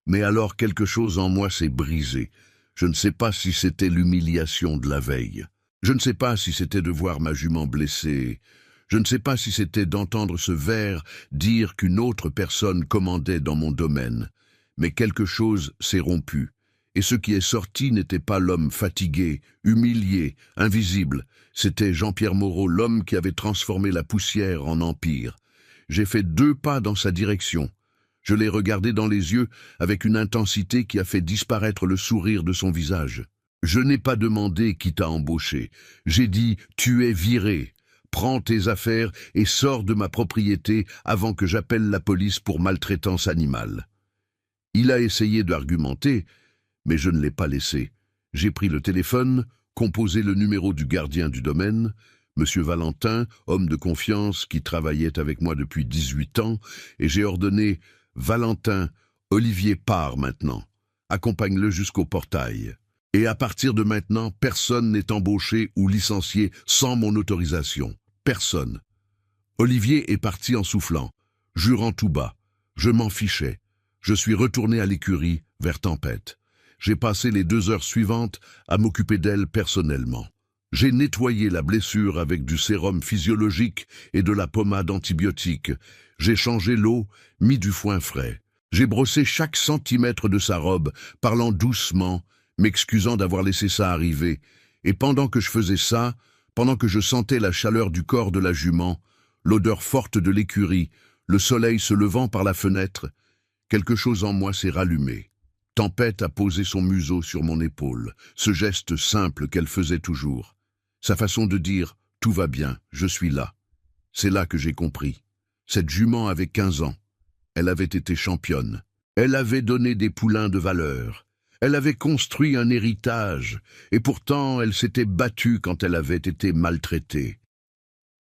Mais alors quelque chose en moi s'est brisé. Je ne sais pas si c'était l'humiliation de la veille. Je ne sais pas si c'était de voir ma jument blessée. Je ne sais pas si c'était d'entendre ce ver dire qu'une autre personne commandait dans mon domaine. Mais quelque chose s'est rompu. Et ce qui est sorti n'était pas l'homme fatigué, humilié, invisible. C'était Jean-Pierre Moreau, l'homme qui avait transformé la poussière en empire. J'ai fait 2 pas dans sa direction. Je l'ai regardé dans les yeux avec une intensité qui a fait disparaître le sourire de son visage. Je n'ai pas demandé qui t'a embauché. J'ai dit « tu es viré ». Prends tes affaires et sors de ma propriété avant que j'appelle la police pour maltraitance animale. Il a essayé d'argumenter, mais je ne l'ai pas laissé. J'ai pris le téléphone, composé le numéro du gardien du domaine, Monsieur Valentin, homme de confiance qui travaillait avec moi depuis 18 ans, et j'ai ordonné « Valentin, Olivier part maintenant. Accompagne-le jusqu'au portail. Et à partir de maintenant, personne n'est embauché ou licencié sans mon autorisation. Personne. » Olivier est parti en soufflant, jurant tout bas. Je m'en fichais. Je suis retourné à l'écurie, vers Tempête. J'ai passé les 2 heures suivantes à m'occuper d'elle personnellement. J'ai nettoyé la blessure avec du sérum physiologique et de la pommade antibiotique. J'ai changé l'eau, mis du foin frais. J'ai brossé chaque centimètre de sa robe, parlant doucement, m'excusant d'avoir laissé ça arriver. Et pendant que je faisais ça, pendant que je sentais la chaleur du corps de la jument, l'odeur forte de l'écurie, le soleil se levant par la fenêtre, quelque chose en moi s'est rallumé. Tempête a posé son museau sur mon épaule, ce geste simple qu'elle faisait toujours. Sa façon de dire « tout va bien, je suis là ». C'est là que j'ai compris. Cette jument avait 15 ans. Elle avait été championne. Elle avait donné des poulains de valeur. Elle avait construit un héritage, et pourtant elle s'était battue quand elle avait été maltraitée.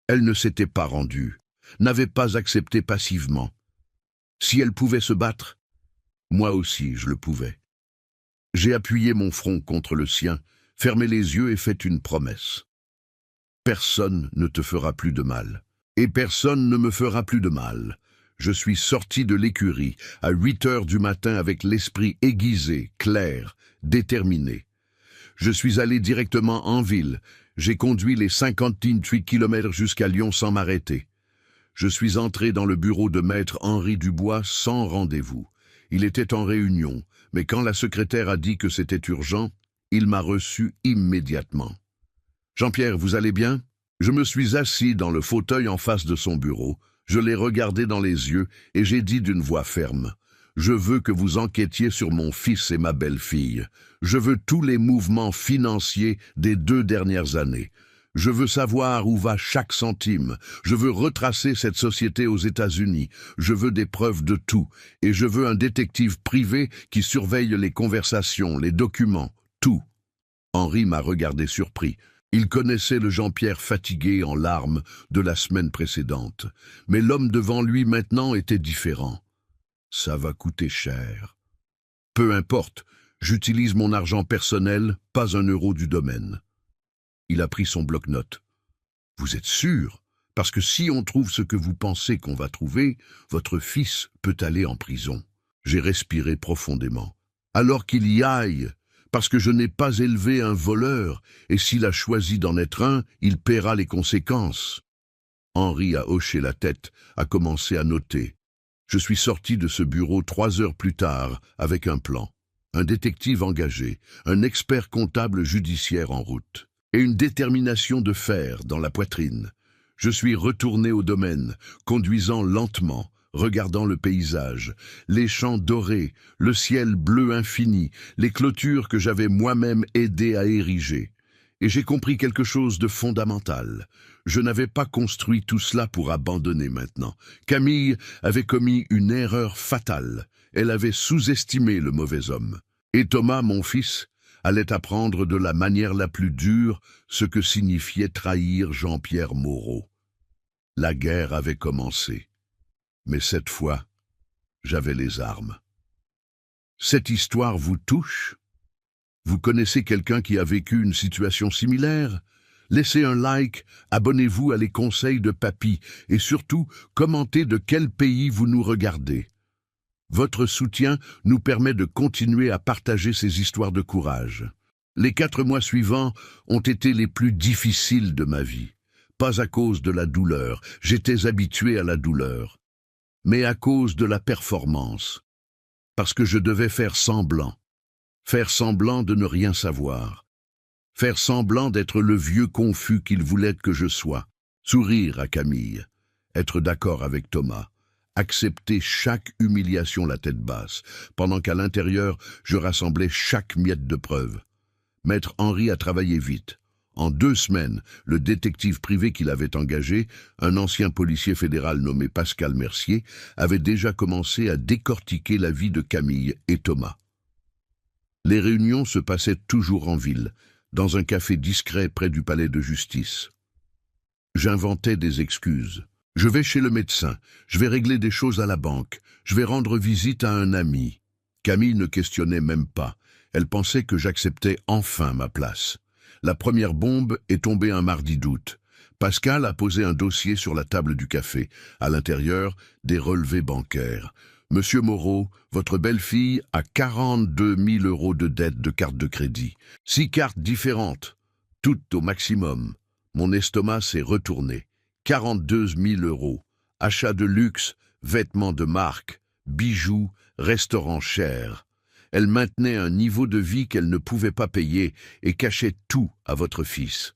Elle ne s'était pas rendue, n'avait pas accepté passivement. Si elle pouvait se battre, moi aussi je le pouvais. J'ai appuyé mon front contre le sien, fermé les yeux et fait une promesse. Personne ne te fera plus de mal, et personne ne me fera plus de mal. Je suis sorti de l'écurie à 8 heures du matin avec l'esprit aiguisé, clair, déterminé. Je suis allé directement en ville. J'ai conduit les 58 kilomètres jusqu'à Lyon sans m'arrêter. Je suis entré dans le bureau de maître Henri Dubois sans rendez-vous. Il était en réunion, mais quand la secrétaire a dit que c'était urgent, il m'a reçu immédiatement. « Jean-Pierre, vous allez bien ?» Je me suis assis dans le fauteuil en face de son bureau. Je l'ai regardé dans les yeux et j'ai dit d'une voix ferme « Je veux que vous enquêtiez sur mon fils et ma belle-fille. Je veux tous les mouvements financiers des 2 dernières années. Je veux savoir où va chaque centime. Je veux retracer cette société aux États-Unis. Je veux des preuves de tout. Et je veux un détective privé qui surveille les conversations, les documents, tout. » Henri m'a regardé surpris. Il connaissait le Jean-Pierre fatigué en larmes de la semaine précédente. Mais l'homme devant lui maintenant était différent. Ça va coûter cher. Peu importe, j'utilise mon argent personnel, pas 1 euro du domaine. Il a pris son bloc-notes. Vous êtes sûr? Parce que si on trouve ce que vous pensez qu'on va trouver, votre fils peut aller en prison. J'ai respiré profondément. Alors qu'il y aille, parce que je n'ai pas élevé un voleur, et s'il a choisi d'en être un, il paiera les conséquences. Henri a hoché la tête, a commencé à noter. Je suis sorti de ce bureau 3 heures plus tard avec un plan. Un détective engagé, un expert comptable judiciaire en route, et une détermination de fer dans la poitrine. Je suis retourné au domaine, conduisant lentement, regardant le paysage, les champs dorés, le ciel bleu infini, les clôtures que j'avais moi-même aidé à ériger. Et j'ai compris quelque chose de fondamental. Je n'avais pas construit tout cela pour abandonner maintenant. Camille avait commis une erreur fatale. Elle avait sous-estimé le mauvais homme. Et Thomas, mon fils, allait apprendre de la manière la plus dure ce que signifiait trahir Jean-Pierre Moreau. La guerre avait commencé. Mais cette fois, j'avais les armes. Cette histoire vous touche? Vous connaissez quelqu'un qui a vécu une situation similaire? Laissez un like, abonnez-vous à Les Conseils de Papy et surtout, commentez de quel pays vous nous regardez. Votre soutien nous permet de continuer à partager ces histoires de courage. Les 4 mois suivants ont été les plus difficiles de ma vie. Pas à cause de la douleur, j'étais habitué à la douleur, mais à cause de la performance. Parce que je devais faire semblant de ne rien savoir, faire semblant d'être le vieux confus qu'il voulait que je sois, sourire à Camille, être d'accord avec Thomas, accepter chaque humiliation la tête basse, pendant qu'à l'intérieur, je rassemblais chaque miette de preuve. Maître Henri a travaillé vite. En 2 semaines, le détective privé qu'il avait engagé, un ancien policier fédéral nommé Pascal Mercier, avait déjà commencé à décortiquer la vie de Camille et Thomas. Les réunions se passaient toujours en ville, dans un café discret près du palais de justice. J'inventais des excuses. Je vais chez le médecin, je vais régler des choses à la banque, je vais rendre visite à un ami. Camille ne questionnait même pas. Elle pensait que j'acceptais enfin ma place. La première bombe est tombée un mardi d'août. Pascal a posé un dossier sur la table du café. À l'intérieur, des relevés bancaires. Monsieur Moreau, votre belle-fille a 42 000 € de dette de carte de crédit. 6 cartes différentes, toutes au maximum. Mon estomac s'est retourné. 42 000 €. Achats de luxe, vêtements de marque, bijoux, restaurants chers. Elle maintenait un niveau de vie qu'elle ne pouvait pas payer et cachait tout à votre fils.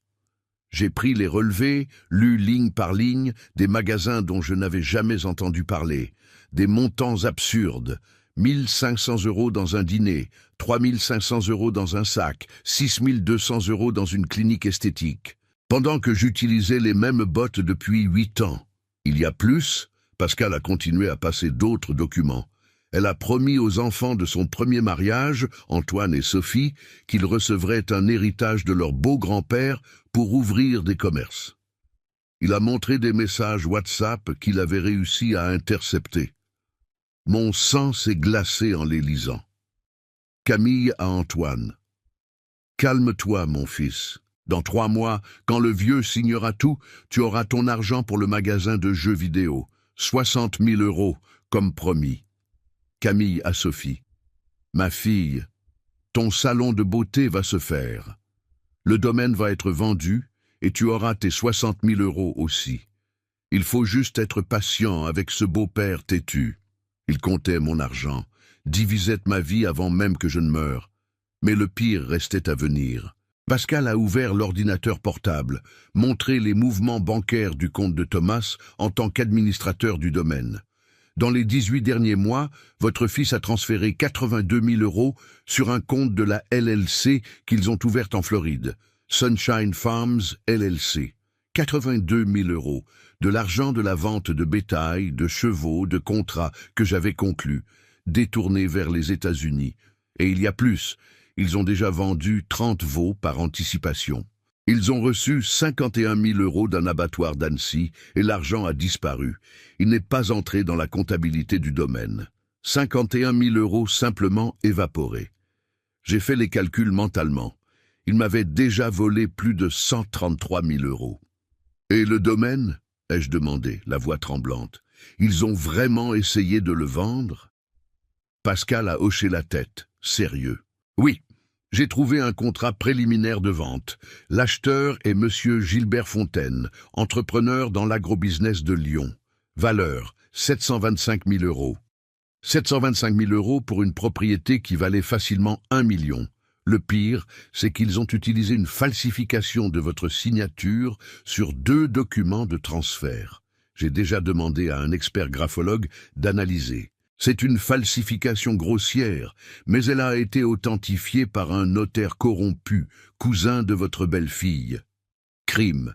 J'ai pris les relevés, lu ligne par ligne, des magasins dont je n'avais jamais entendu parler, des montants absurdes, 1 500 € dans un dîner, 3 500 € dans un sac, 6 200 € dans une clinique esthétique. Pendant que j'utilisais les mêmes bottes depuis 8 ans. Il y a plus, Pascal a continué à passer d'autres documents. Elle a promis aux enfants de son premier mariage, Antoine et Sophie, qu'ils recevraient un héritage de leur beau grand-père pour ouvrir des commerces. Il a montré des messages WhatsApp qu'il avait réussi à intercepter. Mon sang s'est glacé en les lisant. Camille à Antoine. Calme-toi, mon fils. Dans 3 mois, quand le vieux signera tout, tu auras ton argent pour le magasin de jeux vidéo. 60 000 €, comme promis. Camille à Sophie. Ma fille, ton salon de beauté va se faire. Le domaine va être vendu et tu auras tes 60 000 € aussi. Il faut juste être patient avec ce beau-père têtu. Il comptait mon argent, divisait ma vie avant même que je ne meure. Mais le pire restait à venir. Pascal a ouvert l'ordinateur portable, montré les mouvements bancaires du compte de Thomas en tant qu'administrateur du domaine. Dans les 18 derniers mois, votre fils a transféré 82 000 € sur un compte de la LLC qu'ils ont ouverte en Floride, Sunshine Farms LLC. 82 000 €, de l'argent de la vente de bétail, de chevaux, de contrats que j'avais conclus, détournés vers les États-Unis. Et il y a plus, ils ont déjà vendu 30 veaux par anticipation. Ils ont reçu 51 000 € d'un abattoir d'Annecy et l'argent a disparu. Il n'est pas entré dans la comptabilité du domaine. 51 000 € simplement évaporés. J'ai fait les calculs mentalement. Ils m'avaient déjà volé plus de 133 000 €. Et le domaine ? Ai-je demandé, la voix tremblante. Ils ont vraiment essayé de le vendre ? Pascal a hoché la tête, sérieux. Oui. J'ai trouvé un contrat préliminaire de vente. L'acheteur est monsieur Gilbert Fontaine, entrepreneur dans l'agrobusiness de Lyon. Valeur, 725 000 €. 725 000 € pour une propriété qui valait facilement 1 million. Le pire, c'est qu'ils ont utilisé une falsification de votre signature sur 2 documents de transfert. J'ai déjà demandé à un expert graphologue d'analyser. C'est une falsification grossière, mais elle a été authentifiée par un notaire corrompu, cousin de votre belle-fille. Crime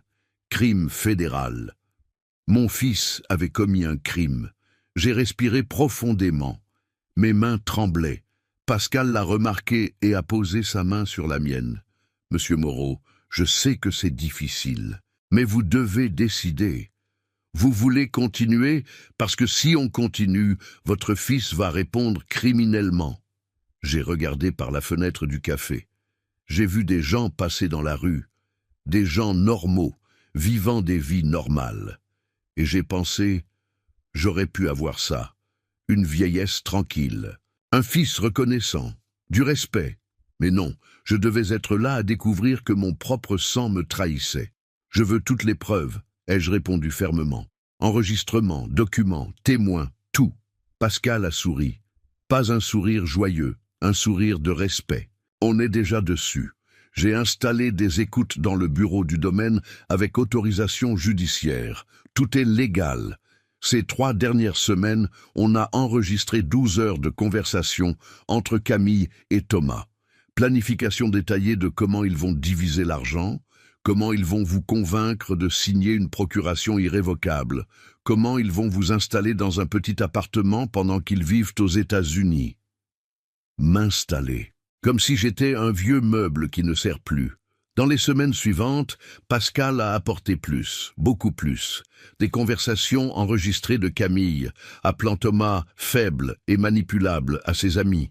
fédéral. Mon fils avait commis un crime. J'ai respiré profondément. Mes mains tremblaient. Pascal l'a remarqué et a posé sa main sur la mienne. Monsieur Moreau, je sais que c'est difficile, mais vous devez décider. Vous voulez continuer parce que si on continue, votre fils va répondre criminellement. J'ai regardé par la fenêtre du café. J'ai vu des gens passer dans la rue, des gens normaux, vivant des vies normales. Et j'ai pensé, j'aurais pu avoir ça, une vieillesse tranquille, un fils reconnaissant, du respect. Mais non, je devais être là à découvrir que mon propre sang me trahissait. Je veux toutes les preuves, ai-je répondu fermement. Enregistrements, documents, témoins, tout. Pascal a souri. Pas un sourire joyeux, un sourire de respect. On est déjà dessus. J'ai installé des écoutes dans le bureau du domaine avec autorisation judiciaire. Tout est légal. Ces 3 dernières semaines, on a enregistré 12 heures de conversation entre Camille et Thomas. Planification détaillée de comment ils vont diviser l'argent, comment ils vont vous convaincre de signer une procuration irrévocable, comment ils vont vous installer dans un petit appartement pendant qu'ils vivent aux États-Unis. M'installer, comme si j'étais un vieux meuble qui ne sert plus. Dans les semaines suivantes, Pascal a apporté plus, beaucoup plus. Des conversations enregistrées de Camille, appelant Thomas faible et manipulable à ses amis.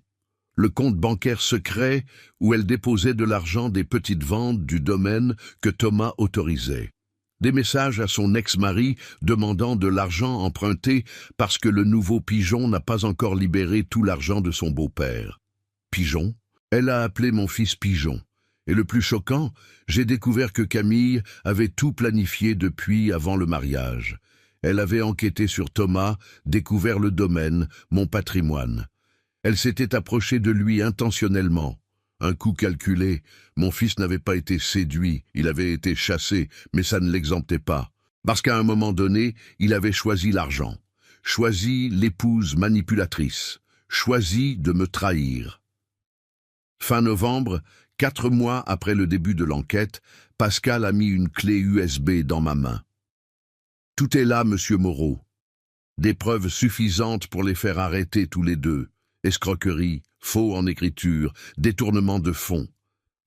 Le compte bancaire secret où elle déposait de l'argent des petites ventes du domaine que Thomas autorisait. Des messages à son ex-mari demandant de l'argent emprunté parce que le nouveau Pigeon n'a pas encore libéré tout l'argent de son beau-père. Pigeon? Elle a appelé mon fils Pigeon. Et le plus choquant, j'ai découvert que Camille avait tout planifié depuis avant le mariage. Elle avait enquêté sur Thomas, découvert le domaine, mon patrimoine. Elle s'était approchée de lui intentionnellement. Un coup calculé, mon fils n'avait pas été séduit, il avait été chassé, mais ça ne l'exemptait pas. Parce qu'à un moment donné, il avait choisi l'argent, choisi l'épouse manipulatrice, choisi de me trahir. Fin novembre, 4 mois après le début de l'enquête, Pascal a mis une clé USB dans ma main. Tout est là, monsieur Moreau. Des preuves suffisantes pour les faire arrêter tous les deux. Escroquerie, faux en écriture, détournement de fonds.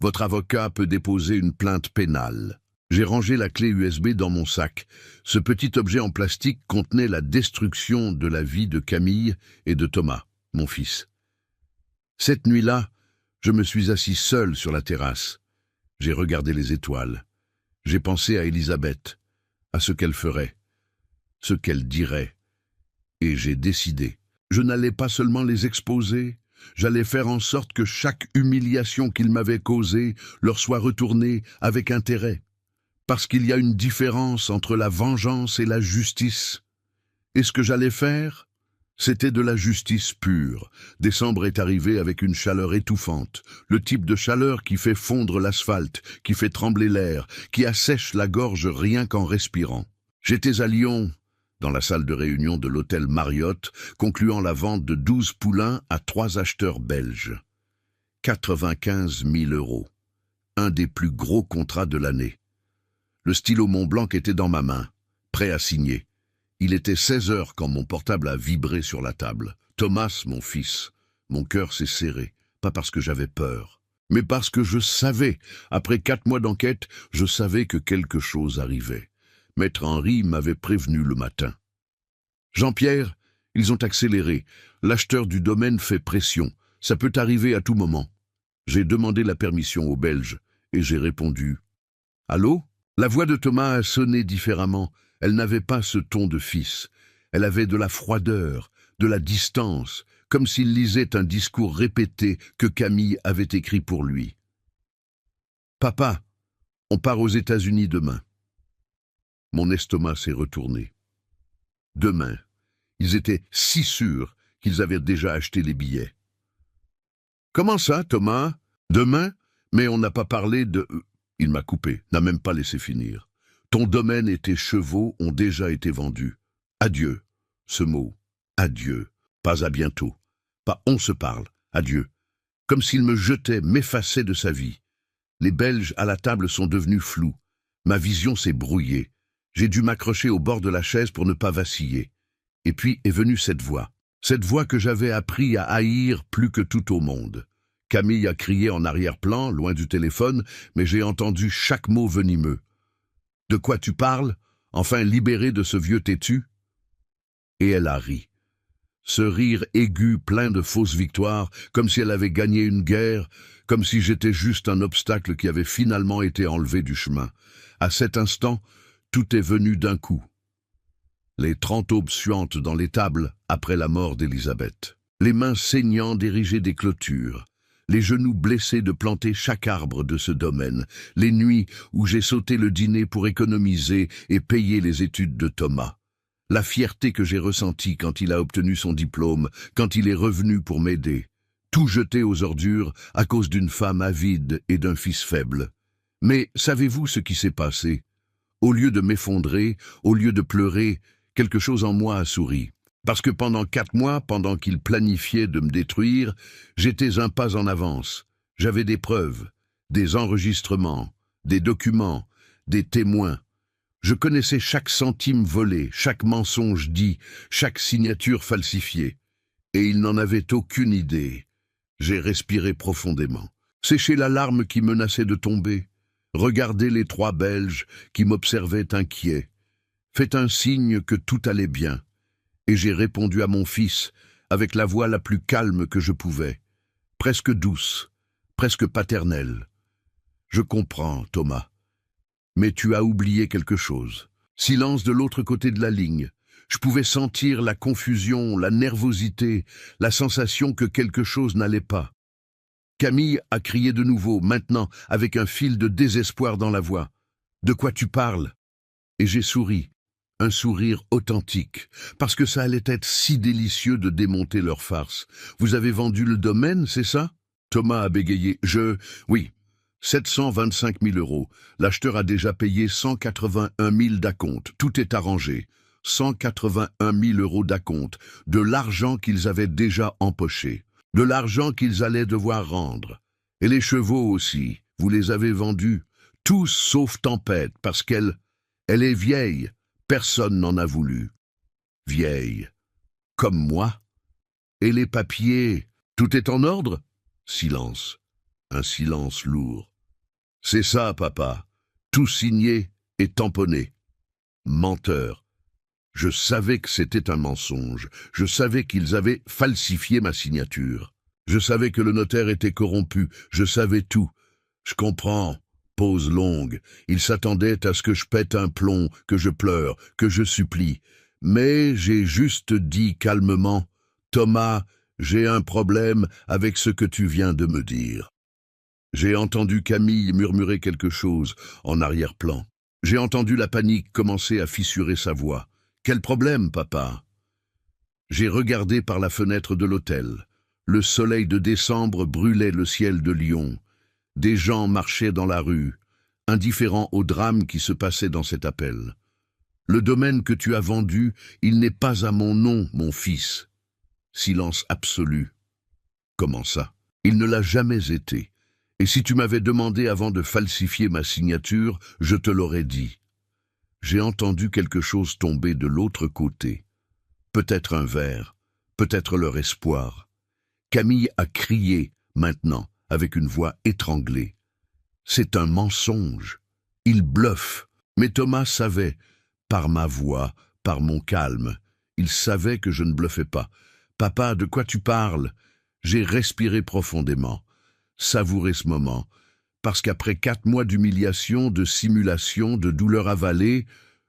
Votre avocat peut déposer une plainte pénale. J'ai rangé la clé USB dans mon sac. Ce petit objet en plastique contenait la destruction de la vie de Camille et de Thomas, mon fils. Cette nuit-là, je me suis assis seul sur la terrasse. J'ai regardé les étoiles. J'ai pensé à Elisabeth, à ce qu'elle ferait, ce qu'elle dirait. Et j'ai décidé. Je n'allais pas seulement les exposer, j'allais faire en sorte que chaque humiliation qu'ils m'avaient causée leur soit retournée avec intérêt. Parce qu'il y a une différence entre la vengeance et la justice. Et ce que j'allais faire, c'était de la justice pure. Décembre est arrivé avec une chaleur étouffante, le type de chaleur qui fait fondre l'asphalte, qui fait trembler l'air, qui assèche la gorge rien qu'en respirant. J'étais à Lyon, dans la salle de réunion de l'hôtel Marriott, concluant la vente de 12 poulains à 3 acheteurs belges. 95 000 €. Un des plus gros contrats de l'année. Le stylo Montblanc était dans ma main, prêt à signer. Il était 16 heures quand mon portable a vibré sur la table. Thomas, mon fils. Mon cœur s'est serré, pas parce que j'avais peur, mais parce que je savais, après 4 mois d'enquête, je savais que quelque chose arrivait. Maître Henri m'avait prévenu le matin. Jean-Pierre, ils ont accéléré. L'acheteur du domaine fait pression. Ça peut arriver à tout moment. J'ai demandé la permission aux Belges et j'ai répondu « Allô ?» La voix de Thomas a sonné différemment. Elle n'avait pas ce ton de fils. Elle avait de la froideur, de la distance, comme s'il lisait un discours répété que Camille avait écrit pour lui. « Papa, on part aux États-Unis demain. » Mon estomac s'est retourné. Demain. Ils étaient si sûrs qu'ils avaient déjà acheté les billets. « Comment ça, Thomas? Demain? Mais on n'a pas parlé de... » Il m'a coupé, n'a même pas laissé finir. « Ton domaine et tes chevaux ont déjà été vendus. Adieu. » Ce mot. Adieu. Pas à bientôt. Pas on se parle. Adieu. Comme s'il me jetait, m'effaçait de sa vie. Les Belges à la table sont devenus flous. Ma vision s'est brouillée. J'ai dû m'accrocher au bord de la chaise pour ne pas vaciller. Et puis est venue cette voix que j'avais appris à haïr plus que tout au monde. Camille a crié en arrière-plan, loin du téléphone, mais j'ai entendu chaque mot venimeux. « De quoi tu parles? Enfin libéré de ce vieux têtu ?» Et elle a ri. Ce rire aigu plein de fausses victoires, comme si elle avait gagné une guerre, comme si j'étais juste un obstacle qui avait finalement été enlevé du chemin. À cet instant, tout est venu d'un coup. Les 30 aubes suantes dans l'étable après la mort d'Élisabeth. Les mains saignant d'ériger des clôtures. Les genoux blessés de planter chaque arbre de ce domaine. Les nuits où j'ai sauté le dîner pour économiser et payer les études de Thomas. La fierté que j'ai ressentie quand il a obtenu son diplôme, quand il est revenu pour m'aider. Tout jeté aux ordures à cause d'une femme avide et d'un fils faible. Mais savez-vous ce qui s'est passé? Au lieu de m'effondrer, au lieu de pleurer, quelque chose en moi a souri. Parce que pendant 4 mois, pendant qu'il planifiait de me détruire, j'étais un pas en avance. J'avais des preuves, des enregistrements, des documents, des témoins. Je connaissais chaque centime volé, chaque mensonge dit, chaque signature falsifiée. Et il n'en avait aucune idée. J'ai respiré profondément. Séché la larme qui menaçait de tomber. Regardé les 3 Belges qui m'observaient inquiets. Fait un signe que tout allait bien. Et j'ai répondu à mon fils avec la voix la plus calme que je pouvais. Presque douce, presque paternelle. Je comprends, Thomas. Mais tu as oublié quelque chose. Silence de l'autre côté de la ligne. Je pouvais sentir la confusion, la nervosité, la sensation que quelque chose n'allait pas. Camille a crié de nouveau, maintenant, avec un fil de désespoir dans la voix. « De quoi tu parles ?» Et j'ai souri, un sourire authentique, parce que ça allait être si délicieux de démonter leur farce. « Vous avez vendu le domaine, c'est ça ?» Thomas a bégayé. « Oui. 725 000 €. L'acheteur a déjà payé 181 000 d'acompte. Tout est arrangé. 181 000 € d'acompte, de l'argent qu'ils avaient déjà empoché, de l'argent qu'ils allaient devoir rendre. Et les chevaux aussi, vous les avez vendus, tous sauf Tempête, parce qu'elle est vieille. Personne n'en a voulu. Vieille. Comme moi. Et les papiers, tout est en ordre? Silence. Un silence lourd. C'est ça, papa. Tout signé et tamponné. Menteur. Je savais que c'était un mensonge. Je savais qu'ils avaient falsifié ma signature. Je savais que le notaire était corrompu. Je savais tout. Je comprends. Pause longue. Il s'attendait à ce que je pète un plomb, que je pleure, que je supplie. Mais j'ai juste dit calmement, « Thomas, j'ai un problème avec ce que tu viens de me dire. » J'ai entendu Camille murmurer quelque chose en arrière-plan. J'ai entendu la panique commencer à fissurer sa voix. « Quel problème, papa ?» J'ai regardé par la fenêtre de l'hôtel. Le soleil de décembre brûlait le ciel de Lyon. Des gens marchaient dans la rue, indifférents au drame qui se passait dans cet appel. « Le domaine que tu as vendu, il n'est pas à mon nom, mon fils. » Silence absolu. « Comment ça? Il ne l'a jamais été. Et si tu m'avais demandé avant de falsifier ma signature, je te l'aurais dit. » J'ai entendu quelque chose tomber de l'autre côté. Peut-être un verre, peut-être leur espoir. Camille a crié, maintenant, avec une voix étranglée. C'est un mensonge. Il bluffe. Mais Thomas savait, par ma voix, par mon calme. Il savait que je ne bluffais pas. « Papa, de quoi tu parles ?» J'ai respiré profondément, savouré ce moment, parce qu'après 4 mois d'humiliation, de simulation, de douleur avalée,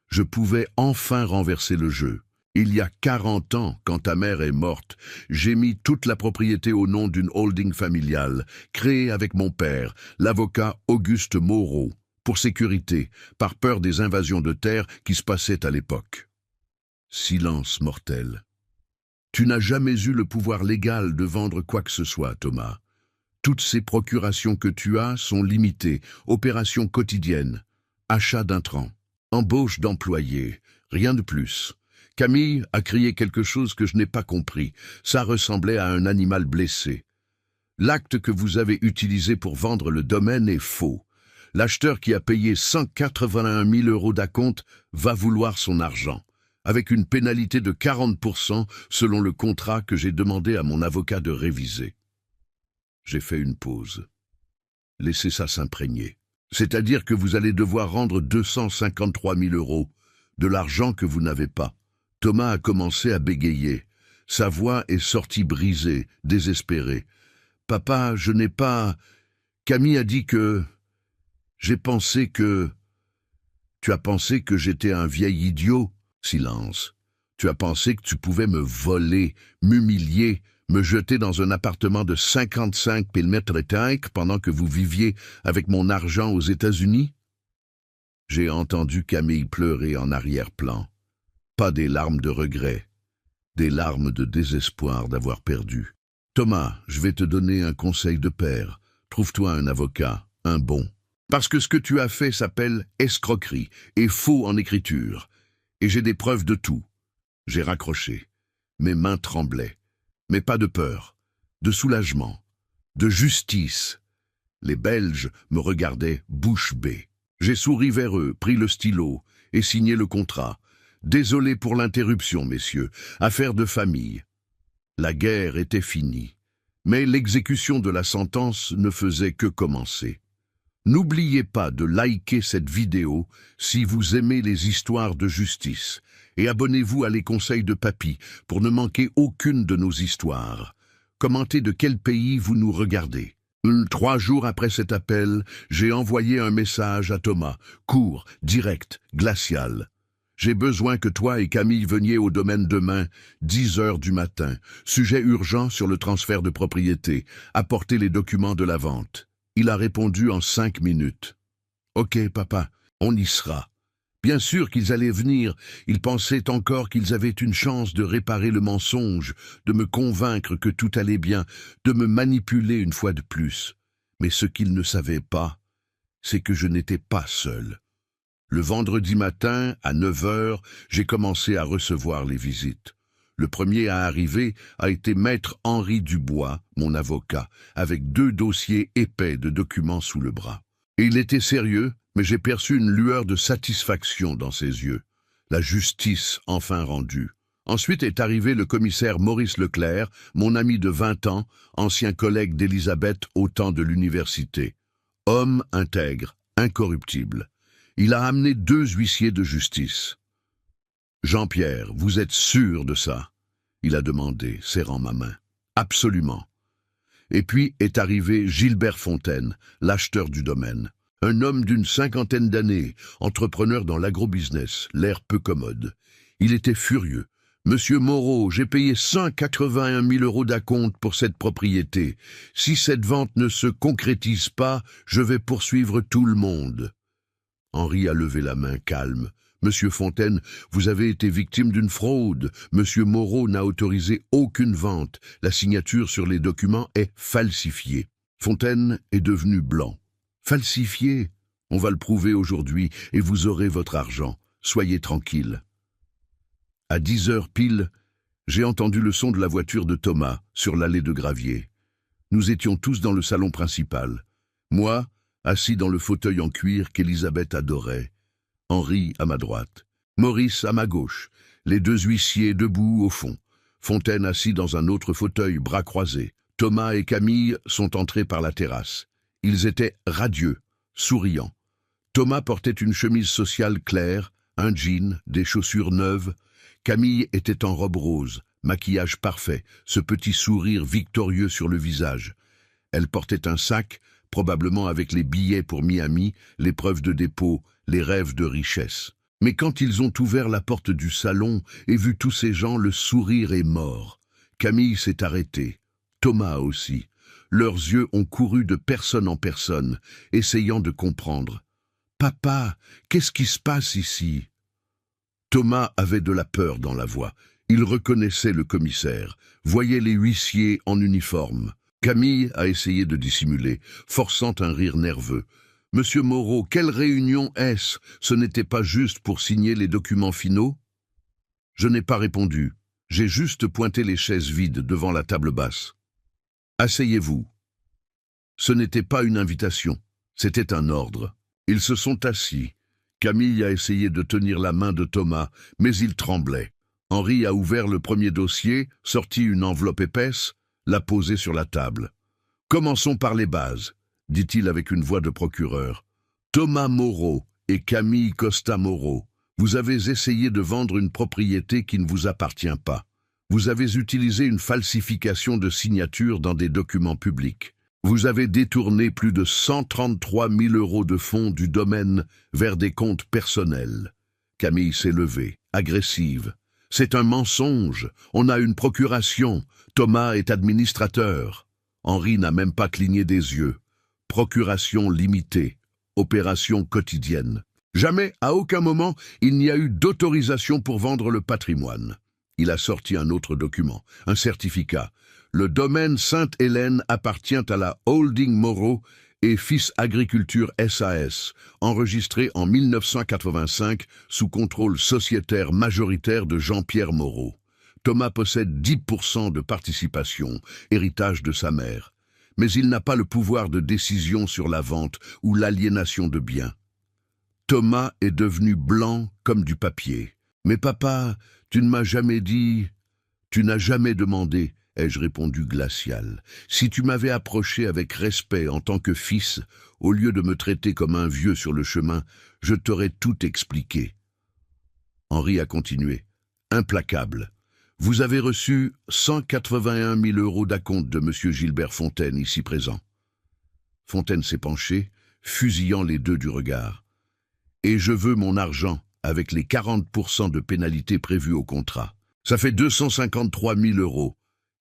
je pouvais enfin renverser le jeu. Il y a 40 ans, quand ta mère est morte, j'ai mis toute la propriété au nom d'une holding familiale, créée avec mon père, l'avocat Auguste Moreau, pour sécurité, par peur des invasions de terre qui se passaient à l'époque. Silence mortel. Tu n'as jamais eu le pouvoir légal de vendre quoi que ce soit, Thomas. Toutes ces procurations que tu as sont limitées, opérations quotidiennes, achat d'intrants, embauche d'employés, rien de plus. Camille a crié quelque chose que je n'ai pas compris. Ça ressemblait à un animal blessé. L'acte que vous avez utilisé pour vendre le domaine est faux. L'acheteur qui a payé 181 000 € d'acompte va vouloir son argent, avec une pénalité de 40% selon le contrat que j'ai demandé à mon avocat de réviser. J'ai fait une pause. Laissez ça s'imprégner. C'est-à-dire que vous allez devoir rendre 253 000 €, de l'argent que vous n'avez pas. Thomas a commencé à bégayer. Sa voix est sortie brisée, désespérée. « Papa, je n'ai pas... Camille a dit que... J'ai pensé que... Tu as pensé que j'étais un vieil idiot ?» Silence. « Tu as pensé que tu pouvais me voler, m'humilier, me jeter dans un appartement de 55 m² pendant que vous viviez avec mon argent aux États-Unis ?» J'ai entendu Camille pleurer en arrière-plan. Pas des larmes de regret, des larmes de désespoir d'avoir perdu. « Thomas, je vais te donner un conseil de père. Trouve-toi un avocat, un bon. Parce que ce que tu as fait s'appelle escroquerie et faux en écriture. Et j'ai des preuves de tout. » J'ai raccroché. Mes mains tremblaient. Mais pas de peur, de soulagement, de justice. Les Belges me regardaient bouche bée. J'ai souri vers eux, pris le stylo et signé le contrat. Désolé pour l'interruption, messieurs. Affaire de famille. La guerre était finie. Mais l'exécution de la sentence ne faisait que commencer. N'oubliez pas de liker cette vidéo si vous aimez les histoires de justice et abonnez-vous à Les Conseils de Papy pour ne manquer aucune de nos histoires. Commentez de quel pays vous nous regardez. 3 jours après cet appel, j'ai envoyé un message à Thomas, court, direct, glacial. J'ai besoin que toi et Camille veniez au domaine demain, 10 heures du matin. Sujet urgent sur le transfert de propriété. Apportez les documents de la vente. Il a répondu en 5 minutes. « Ok, papa, on y sera. » Bien sûr qu'ils allaient venir. Ils pensaient encore qu'ils avaient une chance de réparer le mensonge, de me convaincre que tout allait bien, de me manipuler une fois de plus. Mais ce qu'ils ne savaient pas, c'est que je n'étais pas seul. Le vendredi matin, à 9 heures, j'ai commencé à recevoir les visites. Le premier à arriver a été maître Henri Dubois, mon avocat, avec 2 dossiers épais de documents sous le bras. Et il était sérieux, mais j'ai perçu une lueur de satisfaction dans ses yeux. La justice enfin rendue. Ensuite est arrivé le commissaire Maurice Leclerc, mon ami de 20 ans, ancien collègue d'Elisabeth au temps de l'université. Homme intègre, incorruptible. Il a amené 2 huissiers de justice. « Jean-Pierre, vous êtes sûr de ça ?» il a demandé, serrant ma main. « Absolument. » Et puis est arrivé Gilbert Fontaine, l'acheteur du domaine. Un homme d'une 50aine d'années, entrepreneur dans l'agrobusiness, l'air peu commode. Il était furieux. « Monsieur Moreau, j'ai payé 181 000 € d'acompte pour cette propriété. Si cette vente ne se concrétise pas, je vais poursuivre tout le monde. » Henri a levé la main, calme. « Monsieur Fontaine, vous avez été victime d'une fraude. Monsieur Moreau n'a autorisé aucune vente. La signature sur les documents est falsifiée. » Fontaine est devenu blanc. « Falsifié? On va le prouver aujourd'hui et vous aurez votre argent. Soyez tranquille. » À 10 heures pile, j'ai entendu le son de la voiture de Thomas sur l'allée de gravier. Nous étions tous dans le salon principal. Moi, assis dans le fauteuil en cuir qu'Elisabeth adorait. Henri à ma droite. Maurice à ma gauche. Les 2 huissiers debout au fond. Fontaine assis dans un autre fauteuil, bras croisés. Thomas et Camille sont entrés par la terrasse. Ils étaient radieux, souriants. Thomas portait une chemise sociale claire, un jean, des chaussures neuves. Camille était en robe rose, maquillage parfait, ce petit sourire victorieux sur le visage. Elle portait un sac, probablement avec les billets pour Miami, les preuves de dépôt, les rêves de richesse. Mais quand ils ont ouvert la porte du salon et vu tous ces gens, le sourire est mort. Camille s'est arrêtée, Thomas aussi. Leurs yeux ont couru de personne en personne, essayant de comprendre. « Papa, qu'est-ce qui se passe ici ?» Thomas avait de la peur dans la voix. Il reconnaissait le commissaire, voyait les huissiers en uniforme. Camille a essayé de dissimuler, forçant un rire nerveux. « Monsieur Moreau, quelle réunion est-ce? Ce n'était pas juste pour signer les documents finaux ?» Je n'ai pas répondu. J'ai juste pointé les chaises vides devant la table basse. « Asseyez-vous. » Ce n'était pas une invitation, c'était un ordre. Ils se sont assis. Camille a essayé de tenir la main de Thomas, mais il tremblait. Henri a ouvert le premier dossier, sorti une enveloppe épaisse, l'a posée sur la table. « Commençons par les bases, » dit-il avec une voix de procureur. « Thomas Moreau et Camille Costa Moreau, vous avez essayé de vendre une propriété qui ne vous appartient pas. Vous avez utilisé une falsification de signature dans des documents publics. Vous avez détourné plus de 133 000 € de fonds du domaine vers des comptes personnels. Camille s'est levée, agressive. C'est un mensonge. On a une procuration. Thomas est administrateur. Henri n'a même pas cligné des yeux. Procuration limitée. Opération quotidienne. Jamais, à aucun moment, il n'y a eu d'autorisation pour vendre le patrimoine. Il a sorti un autre document, un certificat. Le domaine Sainte-Hélène appartient à la Holding Moreau et Fils Agriculture SAS, enregistré en 1985 sous contrôle sociétaire majoritaire de Jean-Pierre Moreau. Thomas possède 10% de participation, héritage de sa mère. Mais il n'a pas le pouvoir de décision sur la vente ou l'aliénation de biens. Thomas est devenu blanc comme du papier. « Mais papa, tu ne m'as jamais dit, tu n'as jamais demandé, » ai-je répondu glacial. « Si tu m'avais approché avec respect en tant que fils, au lieu de me traiter comme un vieux sur le chemin, je t'aurais tout expliqué. » Henri a continué. « Implacable. Vous avez reçu 181 000 € d'acompte de M. Gilbert Fontaine, ici présent. » Fontaine s'est penché, fusillant les deux du regard. « Et je veux mon argent, avec les 40% de pénalité prévues au contrat. Ça fait 253 000 €.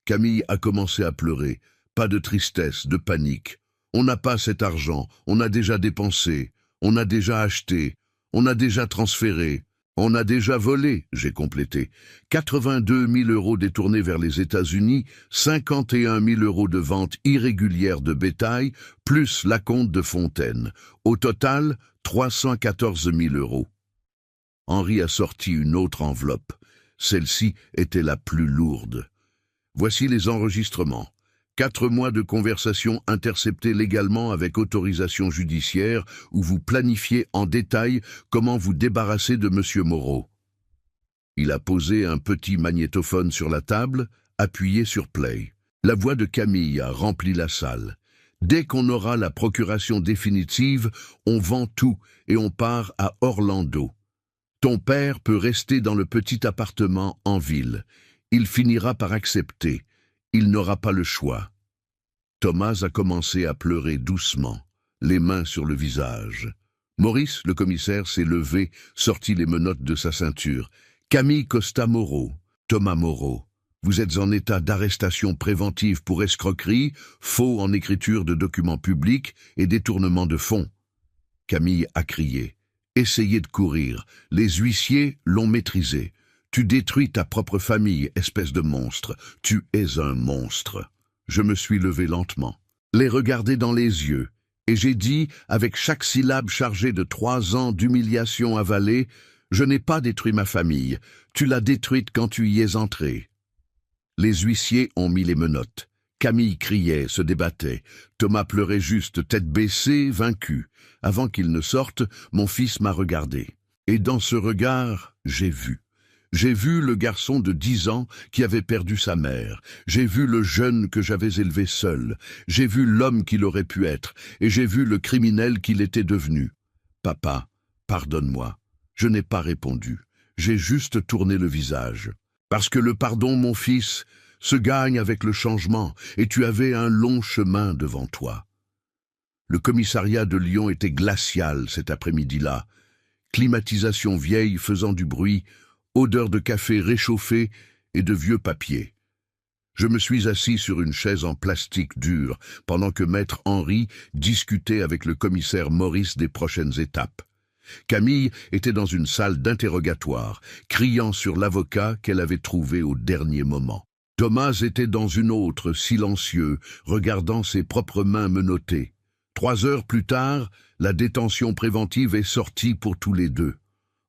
Camille a commencé à pleurer. Pas de tristesse, de panique. On n'a pas cet argent, on a déjà dépensé, on a déjà acheté, on a déjà transféré, on a déjà volé, j'ai complété. 82 000 € détournés vers les États-Unis, 51 000 € de vente irrégulière de bétail, plus l'acompte de Fontaine. Au total, 314 000 €. Henri a sorti une autre enveloppe. Celle-ci était la plus lourde. Voici les enregistrements. 4 mois de conversation interceptées légalement avec autorisation judiciaire où vous planifiez en détail comment vous débarrasser de M. Moreau. Il a posé un petit magnétophone sur la table, appuyé sur play. La voix de Camille a rempli la salle. Dès qu'on aura la procuration définitive, on vend tout et on part à Orlando. Ton père peut rester dans le petit appartement en ville. Il finira par accepter. Il n'aura pas le choix. Thomas a commencé à pleurer doucement, les mains sur le visage. Maurice, le commissaire, s'est levé, sorti les menottes de sa ceinture. Camille Costa Moreau, Thomas Moreau, vous êtes en état d'arrestation préventive pour escroquerie, faux en écriture de documents publics et détournement de fonds. Camille a crié. Essayez de courir. Les huissiers l'ont maîtrisé. Tu détruis ta propre famille, espèce de monstre. Tu es un monstre. Je me suis levé lentement, les regardé dans les yeux, et j'ai dit, avec chaque syllabe chargée de 3 ans d'humiliation avalée, je n'ai pas détruit ma famille. Tu l'as détruite quand tu y es entré. Les huissiers ont mis les menottes. Camille criait, se débattait. Thomas pleurait juste, tête baissée, vaincu. Avant qu'il ne sorte, mon fils m'a regardé. Et dans ce regard, j'ai vu. J'ai vu le garçon de 10 ans qui avait perdu sa mère. J'ai vu le jeune que j'avais élevé seul. J'ai vu l'homme qu'il aurait pu être. Et j'ai vu le criminel qu'il était devenu. Papa, pardonne-moi. Je n'ai pas répondu. J'ai juste tourné le visage. Parce que le pardon, mon fils, se gagne avec le changement, et tu avais un long chemin devant toi. Le commissariat de Lyon était glacial cet après-midi-là. Climatisation vieille faisant du bruit, odeur de café réchauffé et de vieux papier. Je me suis assis sur une chaise en plastique dur, pendant que maître Henri discutait avec le commissaire Maurice des prochaines étapes. Camille était dans une salle d'interrogatoire, criant sur l'avocat qu'elle avait trouvé au dernier moment. Thomas était dans une autre, silencieux, regardant ses propres mains menottées. 3 heures plus tard, la détention préventive est sortie pour tous les deux.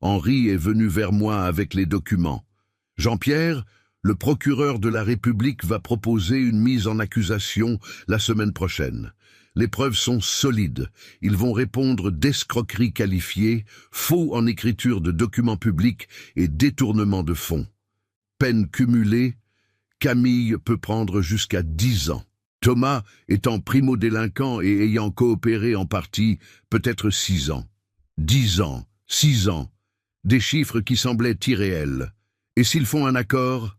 Henri est venu vers moi avec les documents. « Jean-Pierre, le procureur de la République va proposer une mise en accusation la semaine prochaine. Les preuves sont solides. Ils vont répondre d'escroquerie qualifiée, faux en écriture de documents publics et détournement de fonds. Peine cumulée, Camille peut prendre jusqu'à 10 ans. Thomas, étant primo-délinquant et ayant coopéré en partie, peut-être 6 ans. 10 ans, 6 ans, des chiffres qui semblaient irréels. Et s'ils font un accord,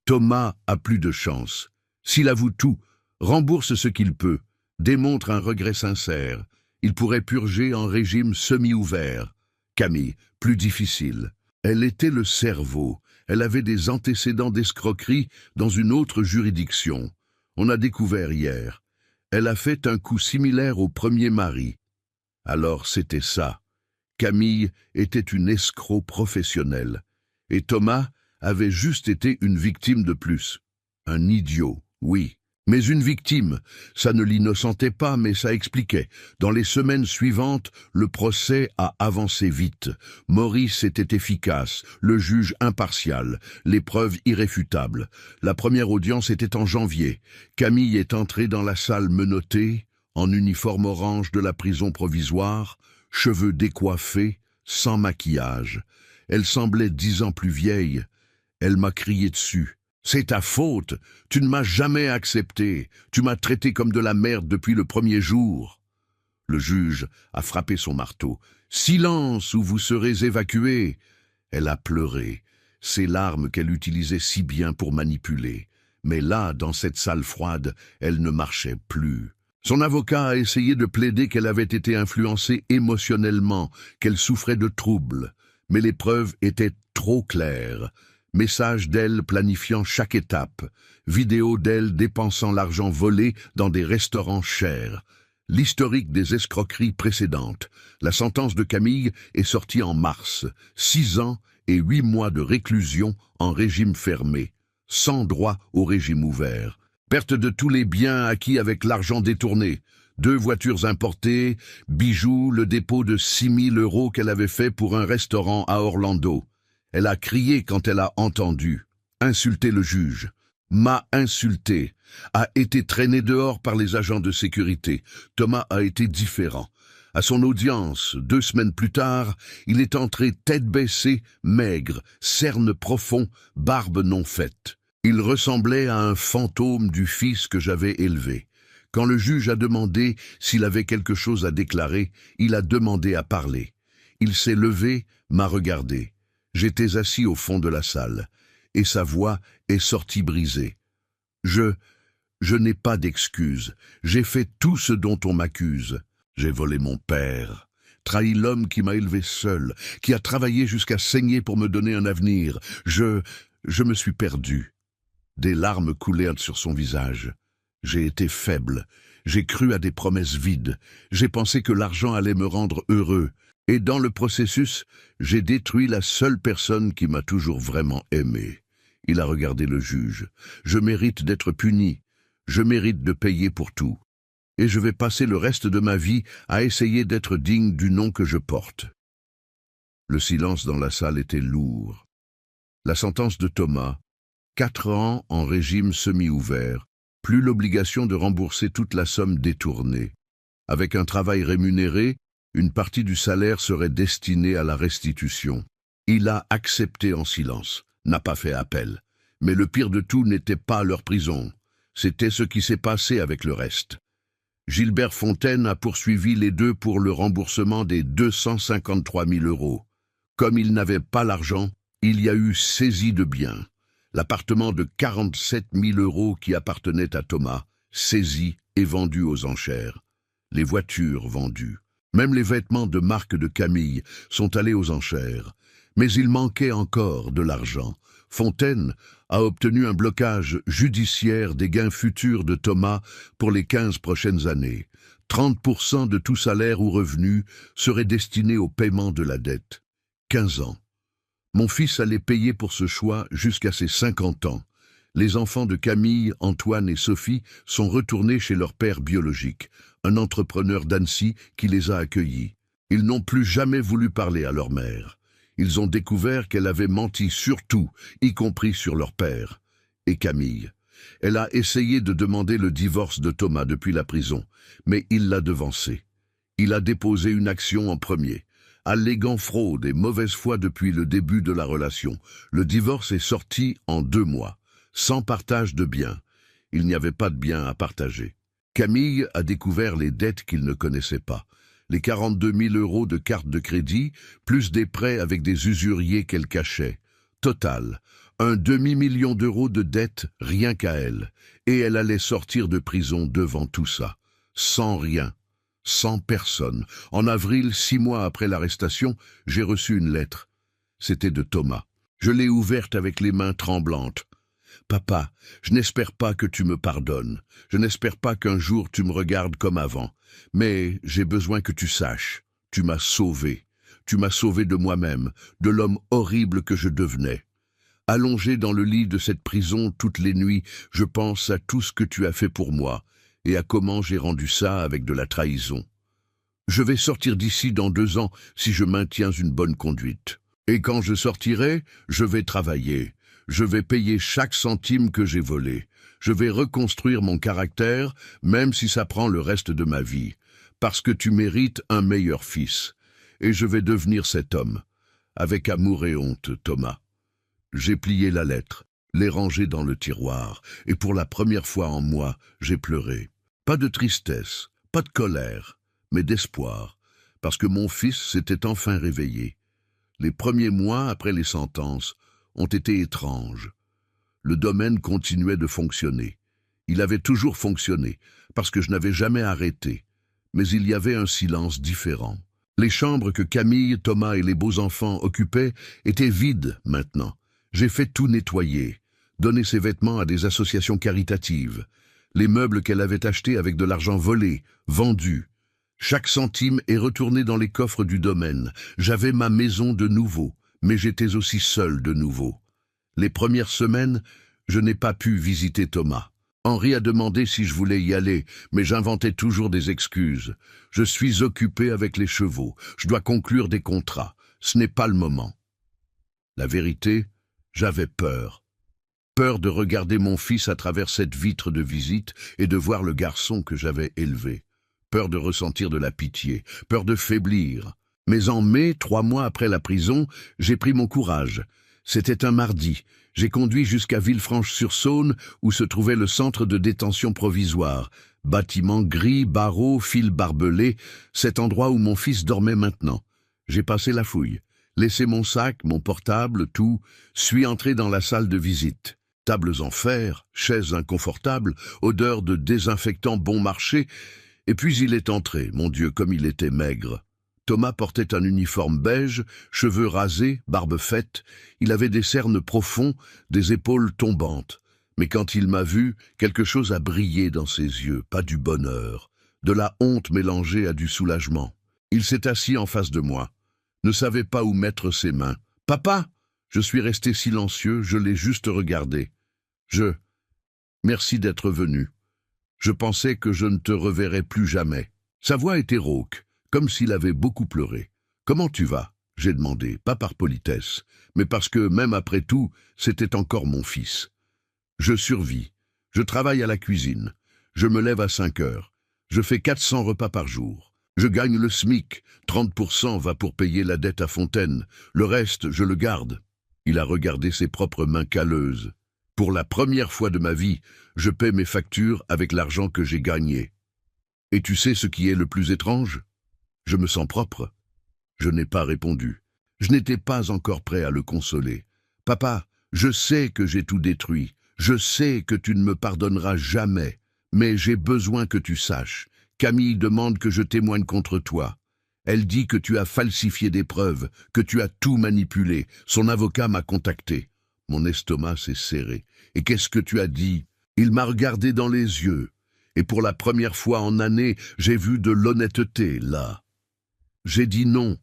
Thomas a plus de chance. S'il avoue tout, rembourse ce qu'il peut, démontre un regret sincère, il pourrait purger en régime semi-ouvert. Camille, plus difficile. Elle était le cerveau. Elle avait des antécédents d'escroquerie dans une autre juridiction. On a découvert hier. Elle a fait un coup similaire au premier mari. Alors c'était ça. Camille était une escroc professionnelle. Et Thomas avait juste été une victime de plus. Un idiot, oui. Mais une victime, ça ne l'innocentait pas, mais ça expliquait. Dans les semaines suivantes, le procès a avancé vite. Maurice était efficace, le juge impartial, les preuves irréfutables. La première audience était en janvier. Camille est entrée dans la salle menottée, en uniforme orange de la prison provisoire, cheveux décoiffés, sans maquillage. Elle semblait 10 ans plus vieille. Elle m'a crié dessus. « C'est ta faute, tu ne m'as jamais accepté, tu m'as traité comme de la merde depuis le premier jour. » Le juge a frappé son marteau. « Silence ou vous serez évacué !» Elle a pleuré, ces larmes qu'elle utilisait si bien pour manipuler. Mais là, dans cette salle froide, elle ne marchait plus. Son avocat a essayé de plaider qu'elle avait été influencée émotionnellement, qu'elle souffrait de troubles. Mais les preuves étaient trop claires. Messages d'elle planifiant chaque étape, vidéos d'elle dépensant l'argent volé dans des restaurants chers. L'historique des escroqueries précédentes. La sentence de Camille est sortie en mars. 6 ans et 8 mois de réclusion en régime fermé, sans droit au régime ouvert. Perte de tous les biens acquis avec l'argent détourné. 2 voitures importées, bijoux, le dépôt de 6 000 € qu'elle avait fait pour un restaurant à Orlando. Elle a crié quand elle a entendu, insulté le juge, m'a insulté, a été traînée dehors par les agents de sécurité. Thomas a été différent. À son audience, 2 semaines plus tard, il est entré tête baissée, maigre, cerne profond, barbe non faite. Il ressemblait à un fantôme du fils que j'avais élevé. Quand le juge a demandé s'il avait quelque chose à déclarer, il a demandé à parler. Il s'est levé, m'a regardé. J'étais assis au fond de la salle, et sa voix est sortie brisée. Je n'ai pas d'excuses. J'ai fait tout ce dont on m'accuse. J'ai volé mon père, trahi l'homme qui m'a élevé seul, qui a travaillé jusqu'à saigner pour me donner un avenir. Je me suis perdu. Des larmes coulaient sur son visage. J'ai été faible. J'ai cru à des promesses vides. J'ai pensé que l'argent allait me rendre heureux. Et dans le processus, j'ai détruit la seule personne qui m'a toujours vraiment aimé. Il a regardé le juge. Je mérite d'être puni. Je mérite de payer pour tout. Et je vais passer le reste de ma vie à essayer d'être digne du nom que je porte. Le silence dans la salle était lourd. La sentence de Thomas, 4 ans en régime semi-ouvert, plus l'obligation de rembourser toute la somme détournée. Avec un travail rémunéré, une partie du salaire serait destinée à la restitution. Il a accepté en silence, n'a pas fait appel. Mais le pire de tout n'était pas leur prison. C'était ce qui s'est passé avec le reste. Gilbert Fontaine a poursuivi les 2 pour le remboursement des 253 000 €. Comme il n'avait pas l'argent, il y a eu saisie de biens. L'appartement de 47 000 € qui appartenait à Thomas, saisi et vendu aux enchères. Les voitures vendues. Même les vêtements de marque de Camille sont allés aux enchères. Mais il manquait encore de l'argent. Fontaine a obtenu un blocage judiciaire des gains futurs de Thomas pour les 15 prochaines années. 30% de tout salaire ou revenu serait destiné au paiement de la dette. 15 ans. Mon fils allait payer pour ce choix jusqu'à ses 50 ans. Les enfants de Camille, Antoine et Sophie sont retournés chez leur père biologique, un entrepreneur d'Annecy qui les a accueillis. Ils n'ont plus jamais voulu parler à leur mère. Ils ont découvert qu'elle avait menti sur tout, y compris sur leur père. Et Camille. Elle a essayé de demander le divorce de Thomas depuis la prison, mais il l'a devancé. Il a déposé une action en premier, alléguant fraude et mauvaise foi depuis le début de la relation. Le divorce est sorti en 2 mois, sans partage de biens. Il n'y avait pas de biens à partager. Camille a découvert les dettes qu'il ne connaissait pas. Les 42 000 € de cartes de crédit, plus des prêts avec des usuriers qu'elle cachait. Total, Un demi-million d'euros de dettes rien qu'à elle, et elle allait sortir de prison devant tout ça, sans rien, sans personne. En avril, 6 mois après l'arrestation, j'ai reçu une lettre. C'était de Thomas. Je l'ai ouverte avec les mains tremblantes. Papa, je n'espère pas que tu me pardonnes. Je n'espère pas qu'un jour tu me regardes comme avant. Mais j'ai besoin que tu saches. Tu m'as sauvé. Tu m'as sauvé de moi-même, de l'homme horrible que je devenais. Allongé dans le lit de cette prison toutes les nuits, je pense à tout ce que tu as fait pour moi et à comment j'ai rendu ça avec de la trahison. Je vais sortir d'ici dans 2 ans si je maintiens une bonne conduite. Et quand je sortirai, je vais travailler. Je vais payer chaque centime que j'ai volé. Je vais reconstruire mon caractère, même si ça prend le reste de ma vie, parce que tu mérites un meilleur fils. Et je vais devenir cet homme. Avec amour et honte, Thomas. J'ai plié la lettre, l'ai rangée dans le tiroir, et pour la première fois en moi, j'ai pleuré. Pas de tristesse, pas de colère, mais d'espoir, parce que mon fils s'était enfin réveillé. Les premiers mois après les sentences ont été étranges. Le domaine continuait de fonctionner. Il avait toujours fonctionné, parce que je n'avais jamais arrêté. Mais il y avait un silence différent. Les chambres que Camille, Thomas et les beaux-enfants occupaient étaient vides maintenant. J'ai fait tout nettoyer, donné ses vêtements à des associations caritatives, les meubles qu'elle avait achetés avec de l'argent volé, vendu. Chaque centime est retourné dans les coffres du domaine. J'avais ma maison de nouveau, mais j'étais aussi seul de nouveau. Les premières semaines, je n'ai pas pu visiter Thomas. Henri a demandé si je voulais y aller, mais j'inventais toujours des excuses. Je suis occupé avec les chevaux, je dois conclure des contrats. Ce n'est pas le moment. La vérité, j'avais peur. Peur de regarder mon fils à travers cette vitre de visite et de voir le garçon que j'avais élevé. Peur de ressentir de la pitié, peur de faiblir. Mais en mai, 3 mois après la prison, j'ai pris mon courage. C'était un mardi. J'ai conduit jusqu'à Villefranche-sur-Saône, où se trouvait le centre de détention provisoire. Bâtiment gris, barreaux, fils barbelés, cet endroit où mon fils dormait maintenant. J'ai passé la fouille. Laissé mon sac, mon portable, tout, suis entré dans la salle de visite. Tables en fer, chaises inconfortables, odeur de désinfectant bon marché, et puis il est entré, mon Dieu, comme il était maigre. Thomas portait un uniforme beige, cheveux rasés, barbe faite, il avait des cernes profonds, des épaules tombantes. Mais quand il m'a vu, quelque chose a brillé dans ses yeux, pas du bonheur, de la honte mélangée à du soulagement. Il s'est assis en face de moi, ne savait pas où mettre ses mains. « Papa !» Je suis resté silencieux, je l'ai juste regardé. Merci d'être venu. Je pensais que je ne te reverrais plus jamais. » Sa voix était rauque, comme s'il avait beaucoup pleuré. « Comment tu vas ?» j'ai demandé, pas par politesse, mais parce que, même après tout, c'était encore mon fils. Je survis. Je travaille à la cuisine. Je me lève à 5 heures. Je fais 400 repas par jour. Je gagne le SMIC. 30% va pour payer la dette à Fontaine. Le reste, je le garde. Il a regardé ses propres mains calleuses. Pour la première fois de ma vie, je paie mes factures avec l'argent que j'ai gagné. Et tu sais ce qui est le plus étrange ? Je me sens propre. Je n'ai pas répondu. Je n'étais pas encore prêt à le consoler. « Papa, je sais que j'ai tout détruit. Je sais que tu ne me pardonneras jamais. Mais j'ai besoin que tu saches. Camille demande que je témoigne contre toi. Elle dit que tu as falsifié des preuves, que tu as tout manipulé. Son avocat m'a contacté. » Mon estomac s'est serré. « Et qu'est-ce que tu as dit ?» Il m'a regardé dans les yeux. Et pour la première fois en années, j'ai vu de l'honnêteté, là. J'ai dit non,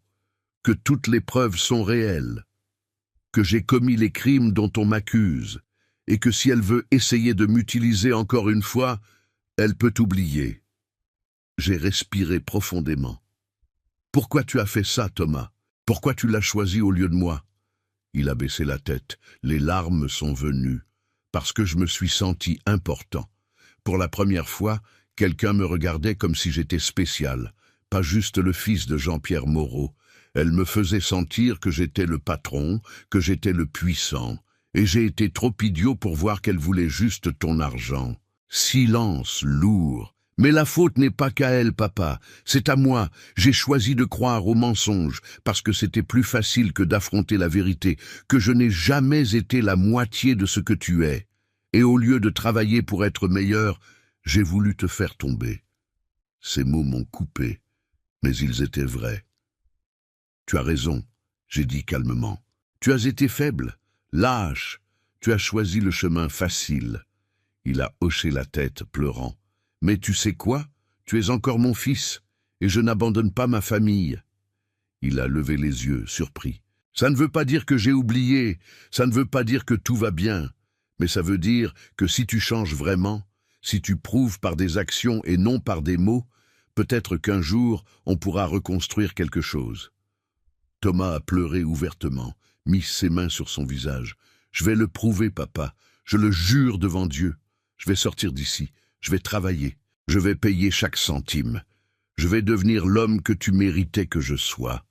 que toutes les preuves sont réelles, que j'ai commis les crimes dont on m'accuse, et que si elle veut essayer de m'utiliser encore une fois, elle peut oublier. J'ai respiré profondément. « Pourquoi tu as fait ça, Thomas? Pourquoi tu l'as choisi au lieu de moi ?» Il a baissé la tête. Les larmes sont venues. Parce que je me suis senti important. Pour la première fois, quelqu'un me regardait comme si j'étais spécial, pas juste le fils de Jean-Pierre Moreau. Elle me faisait sentir que j'étais le patron, que j'étais le puissant, et j'ai été trop idiot pour voir qu'elle voulait juste ton argent. Silence lourd, Mais la faute n'est pas qu'à elle, papa. C'est à moi. J'ai choisi de croire aux mensonges parce que c'était plus facile que d'affronter la vérité, que je n'ai jamais été la moitié de ce que tu es. Et au lieu de travailler pour être meilleur, j'ai voulu te faire tomber. » Ces mots m'ont coupé, mais ils étaient vrais. « Tu as raison, » j'ai dit calmement. « Tu as été faible, lâche. Tu as choisi le chemin facile. » Il a hoché la tête, pleurant. « Mais tu sais quoi? Tu es encore mon fils, et je n'abandonne pas ma famille. » Il a levé les yeux, surpris. « Ça ne veut pas dire que j'ai oublié, ça ne veut pas dire que tout va bien, mais ça veut dire que si tu changes vraiment, si tu prouves par des actions et non par des mots, peut-être qu'un jour on pourra reconstruire quelque chose. » Thomas a pleuré ouvertement, mis ses mains sur son visage. « Je vais le prouver, papa, je le jure devant Dieu. Je vais sortir d'ici. Je vais travailler, je vais payer chaque centime. Je vais devenir l'homme que tu méritais que je sois. »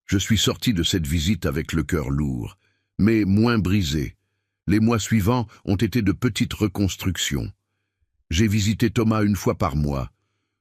Je suis sorti de cette visite avec le cœur lourd, mais moins brisé. Les mois suivants ont été de petites reconstructions. J'ai visité Thomas une fois par mois.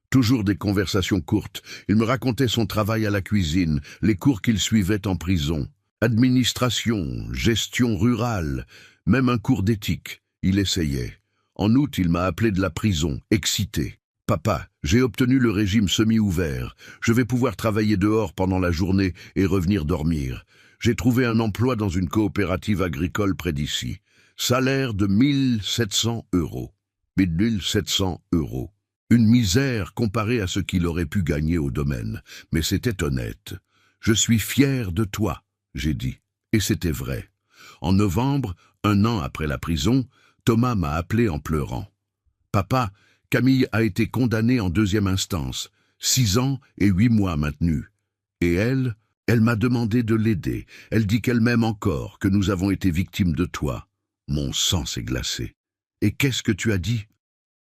Toujours des conversations courtes. Il me racontait son travail à la cuisine, les cours qu'il suivait en prison. Administration, gestion rurale, même un cours d'éthique. Il essayait. En août, il m'a appelé de la prison, excité. « Papa, j'ai obtenu le régime semi-ouvert. Je vais pouvoir travailler dehors pendant la journée et revenir dormir. J'ai trouvé un emploi dans une coopérative agricole près d'ici. Salaire de 1 700 €. 1 700 €. Une misère comparée à ce qu'il aurait pu gagner au domaine. Mais c'était honnête. « Je suis fier de toi », j'ai dit. Et c'était vrai. En novembre, 1 an après la prison, Thomas m'a appelé en pleurant. « Papa, Camille a été condamnée en 2e instance, 6 ans et 8 mois maintenus. Et elle m'a demandé de l'aider. Elle dit qu'elle m'aime encore, que nous avons été victimes de toi. » Mon sang s'est glacé. « Et qu'est-ce que tu as dit ?»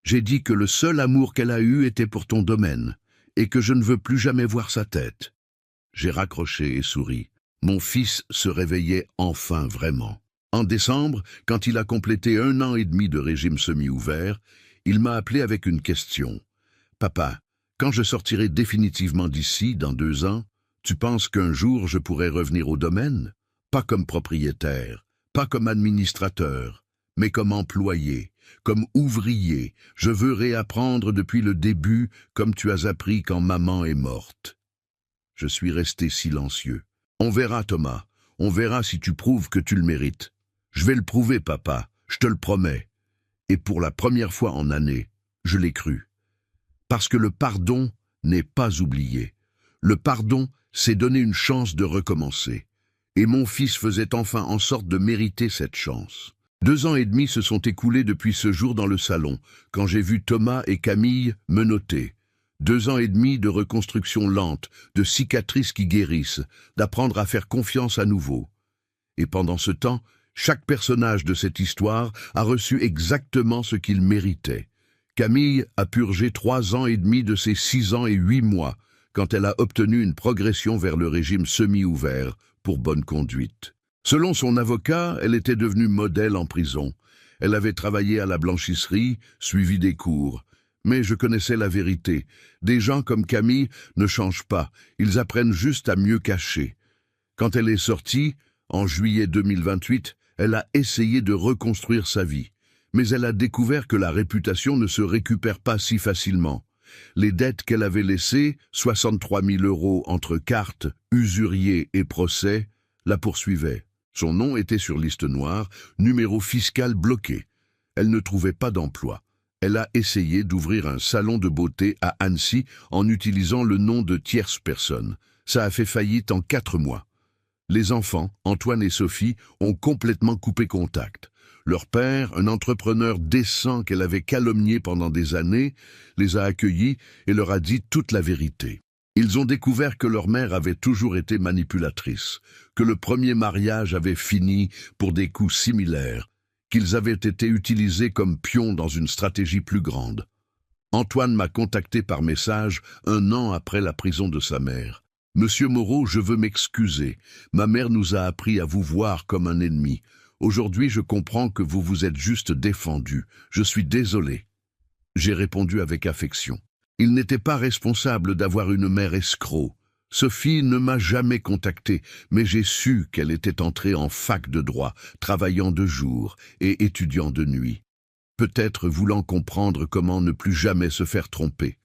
J'ai dit que le seul amour qu'elle a eu était pour ton domaine, et que je ne veux plus jamais voir sa tête. J'ai raccroché et souri. Mon fils se réveillait enfin vraiment. En décembre, quand il a complété 1 an et demi de régime semi-ouvert, il m'a appelé avec une question. « Papa, quand je sortirai définitivement d'ici, dans 2 ans, tu penses qu'un jour je pourrai revenir au domaine? Pas comme propriétaire, pas comme administrateur, mais comme employé, comme ouvrier. Je veux réapprendre depuis le début, comme tu as appris quand maman est morte. » Je suis resté silencieux. « On verra, Thomas, on verra si tu prouves que tu le mérites. » « Je vais le prouver, papa, je te le promets. » Et pour la première fois en années, je l'ai cru. Parce que le pardon n'est pas oublié. Le pardon, c'est donner une chance de recommencer. Et mon fils faisait enfin en sorte de mériter cette chance. 2 ans et demi se sont écoulés depuis ce jour dans le salon, quand j'ai vu Thomas et Camille menotter. 2 ans et demi de reconstruction lente, de cicatrices qui guérissent, d'apprendre à faire confiance à nouveau. Et pendant ce temps, chaque personnage de cette histoire a reçu exactement ce qu'il méritait. Camille a purgé 3 ans et demi de ses 6 ans et 8 mois, quand elle a obtenu une progression vers le régime semi-ouvert pour bonne conduite. Selon son avocat, elle était devenue modèle en prison. Elle avait travaillé à la blanchisserie, suivi des cours. Mais je connaissais la vérité. Des gens comme Camille ne changent pas, ils apprennent juste à mieux cacher. Quand elle est sortie, en juillet 2028, elle a essayé de reconstruire sa vie. Mais elle a découvert que la réputation ne se récupère pas si facilement. Les dettes qu'elle avait laissées, 63 000 € entre cartes, usuriers et procès, la poursuivaient. Son nom était sur liste noire, numéro fiscal bloqué. Elle ne trouvait pas d'emploi. Elle a essayé d'ouvrir un salon de beauté à Annecy en utilisant le nom de tierce personne. Ça a fait faillite en 4 mois. Les enfants, Antoine et Sophie, ont complètement coupé contact. Leur père, un entrepreneur décent qu'elle avait calomnié pendant des années, les a accueillis et leur a dit toute la vérité. Ils ont découvert que leur mère avait toujours été manipulatrice, que le premier mariage avait fini pour des coups similaires, qu'ils avaient été utilisés comme pions dans une stratégie plus grande. Antoine m'a contacté par message 1 an après la prison de sa mère. « Monsieur Moreau, je veux m'excuser. Ma mère nous a appris à vous voir comme un ennemi. Aujourd'hui, je comprends que vous vous êtes juste défendu. Je suis désolé. » J'ai répondu avec affection. Il n'était pas responsable d'avoir une mère escroc. Sophie ne m'a jamais contacté, mais j'ai su qu'elle était entrée en fac de droit, travaillant de jour et étudiant de nuit. Peut-être voulant comprendre comment ne plus jamais se faire tromper.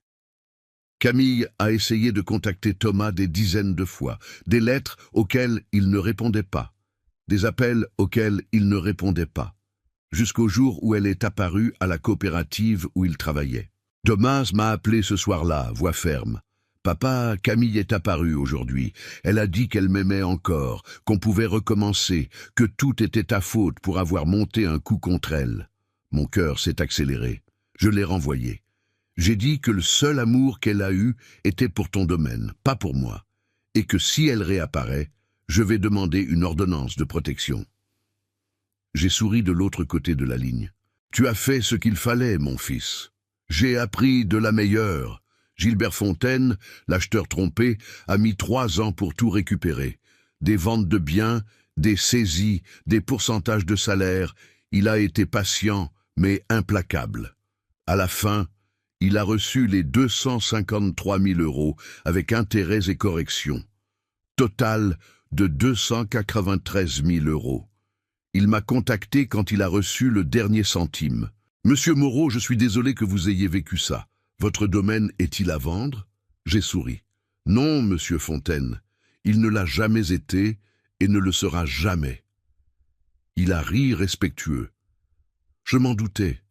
Camille a essayé de contacter Thomas des dizaines de fois, des lettres auxquelles il ne répondait pas, des appels auxquels il ne répondait pas, jusqu'au jour où elle est apparue à la coopérative où il travaillait. Thomas m'a appelé ce soir-là, voix ferme. « Papa, Camille est apparue aujourd'hui. Elle a dit qu'elle m'aimait encore, qu'on pouvait recommencer, que tout était ta faute pour avoir monté un coup contre elle. » Mon cœur s'est accéléré. Je l'ai renvoyée. J'ai dit que le seul amour qu'elle a eu était pour ton domaine, pas pour moi, et que si elle réapparaît, je vais demander une ordonnance de protection. J'ai souri de l'autre côté de la ligne. « Tu as fait ce qu'il fallait, mon fils. J'ai appris de la meilleure. Gilbert Fontaine, l'acheteur trompé, a mis 3 ans pour tout récupérer. Des ventes de biens, des saisies, des pourcentages de salaire. Il a été patient, mais implacable. À la fin, il a reçu les 253 000 € avec intérêts et corrections. Total de 293 000 €. Il m'a contacté quand il a reçu le dernier centime. « Monsieur Moreau, je suis désolé que vous ayez vécu ça. Votre domaine est-il à vendre ?» J'ai souri. « Non, monsieur Fontaine, il ne l'a jamais été et ne le sera jamais. » Il a ri respectueux. Je m'en doutais,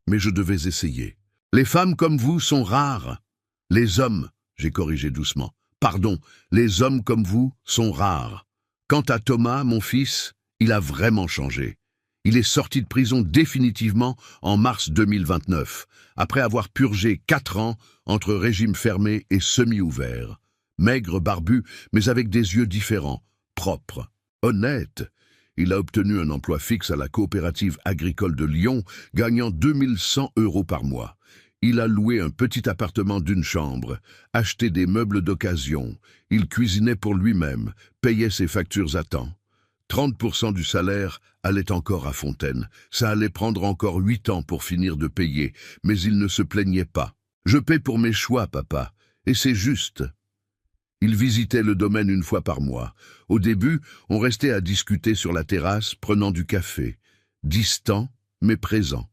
mais je devais essayer. « Les femmes comme vous sont rares. Les hommes, j'ai corrigé doucement. Pardon, les hommes comme vous sont rares. Quant à Thomas, mon fils, il a vraiment changé. Il est sorti de prison définitivement en mars 2029, après avoir purgé 4 ans entre régime fermé et semi-ouvert. Maigre, barbu, mais avec des yeux différents, propres, honnête. Il a obtenu un emploi fixe à la coopérative agricole de Lyon, gagnant 2100 € par mois. Il a loué un petit appartement d'une chambre, acheté des meubles d'occasion. Il cuisinait pour lui-même, payait ses factures à temps. 30% du salaire allait encore à Fontaine. Ça allait prendre encore 8 ans pour finir de payer, mais il ne se plaignait pas. « Je paie pour mes choix, papa, et c'est juste. » Il visitait le domaine 1 fois par mois. Au début, on restait à discuter sur la terrasse, prenant du café. Distant, mais présent.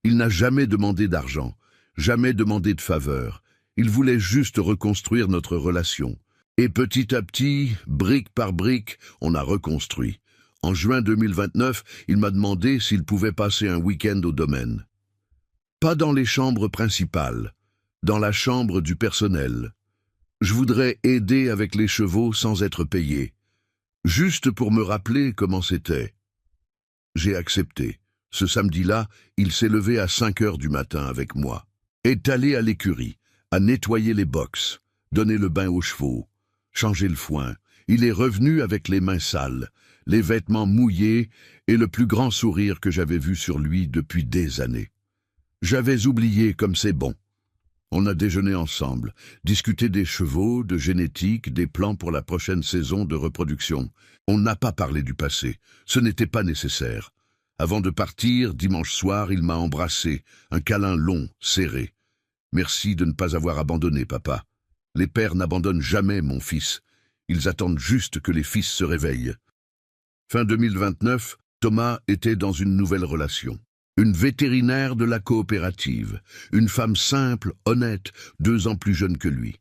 Il n'a jamais demandé d'argent, jamais demandé de faveur. Il voulait juste reconstruire notre relation. Et petit à petit, brique par brique, on a reconstruit. En juin 2029, il m'a demandé s'il pouvait passer un week-end au domaine. Pas dans les chambres principales, dans la chambre du personnel. Je voudrais aider avec les chevaux sans être payé, juste pour me rappeler comment c'était. J'ai accepté. Ce samedi-là, il s'est levé à 5 heures du matin avec moi. Est allé à l'écurie, à nettoyer les box, donner le bain aux chevaux, changer le foin. Il est revenu avec les mains sales, les vêtements mouillés et le plus grand sourire que j'avais vu sur lui depuis des années. J'avais oublié comme c'est bon. On a déjeuné ensemble, discuté des chevaux, de génétique, des plans pour la prochaine saison de reproduction. On n'a pas parlé du passé, ce n'était pas nécessaire. Avant de partir, dimanche soir, il m'a embrassé, un câlin long, serré. « Merci de ne pas avoir abandonné, papa. Les pères n'abandonnent jamais, mon fils. Ils attendent juste que les fils se réveillent. » Fin 2029, Thomas était dans une nouvelle relation. Une vétérinaire de la coopérative, une femme simple, honnête, 2 ans plus jeune que lui.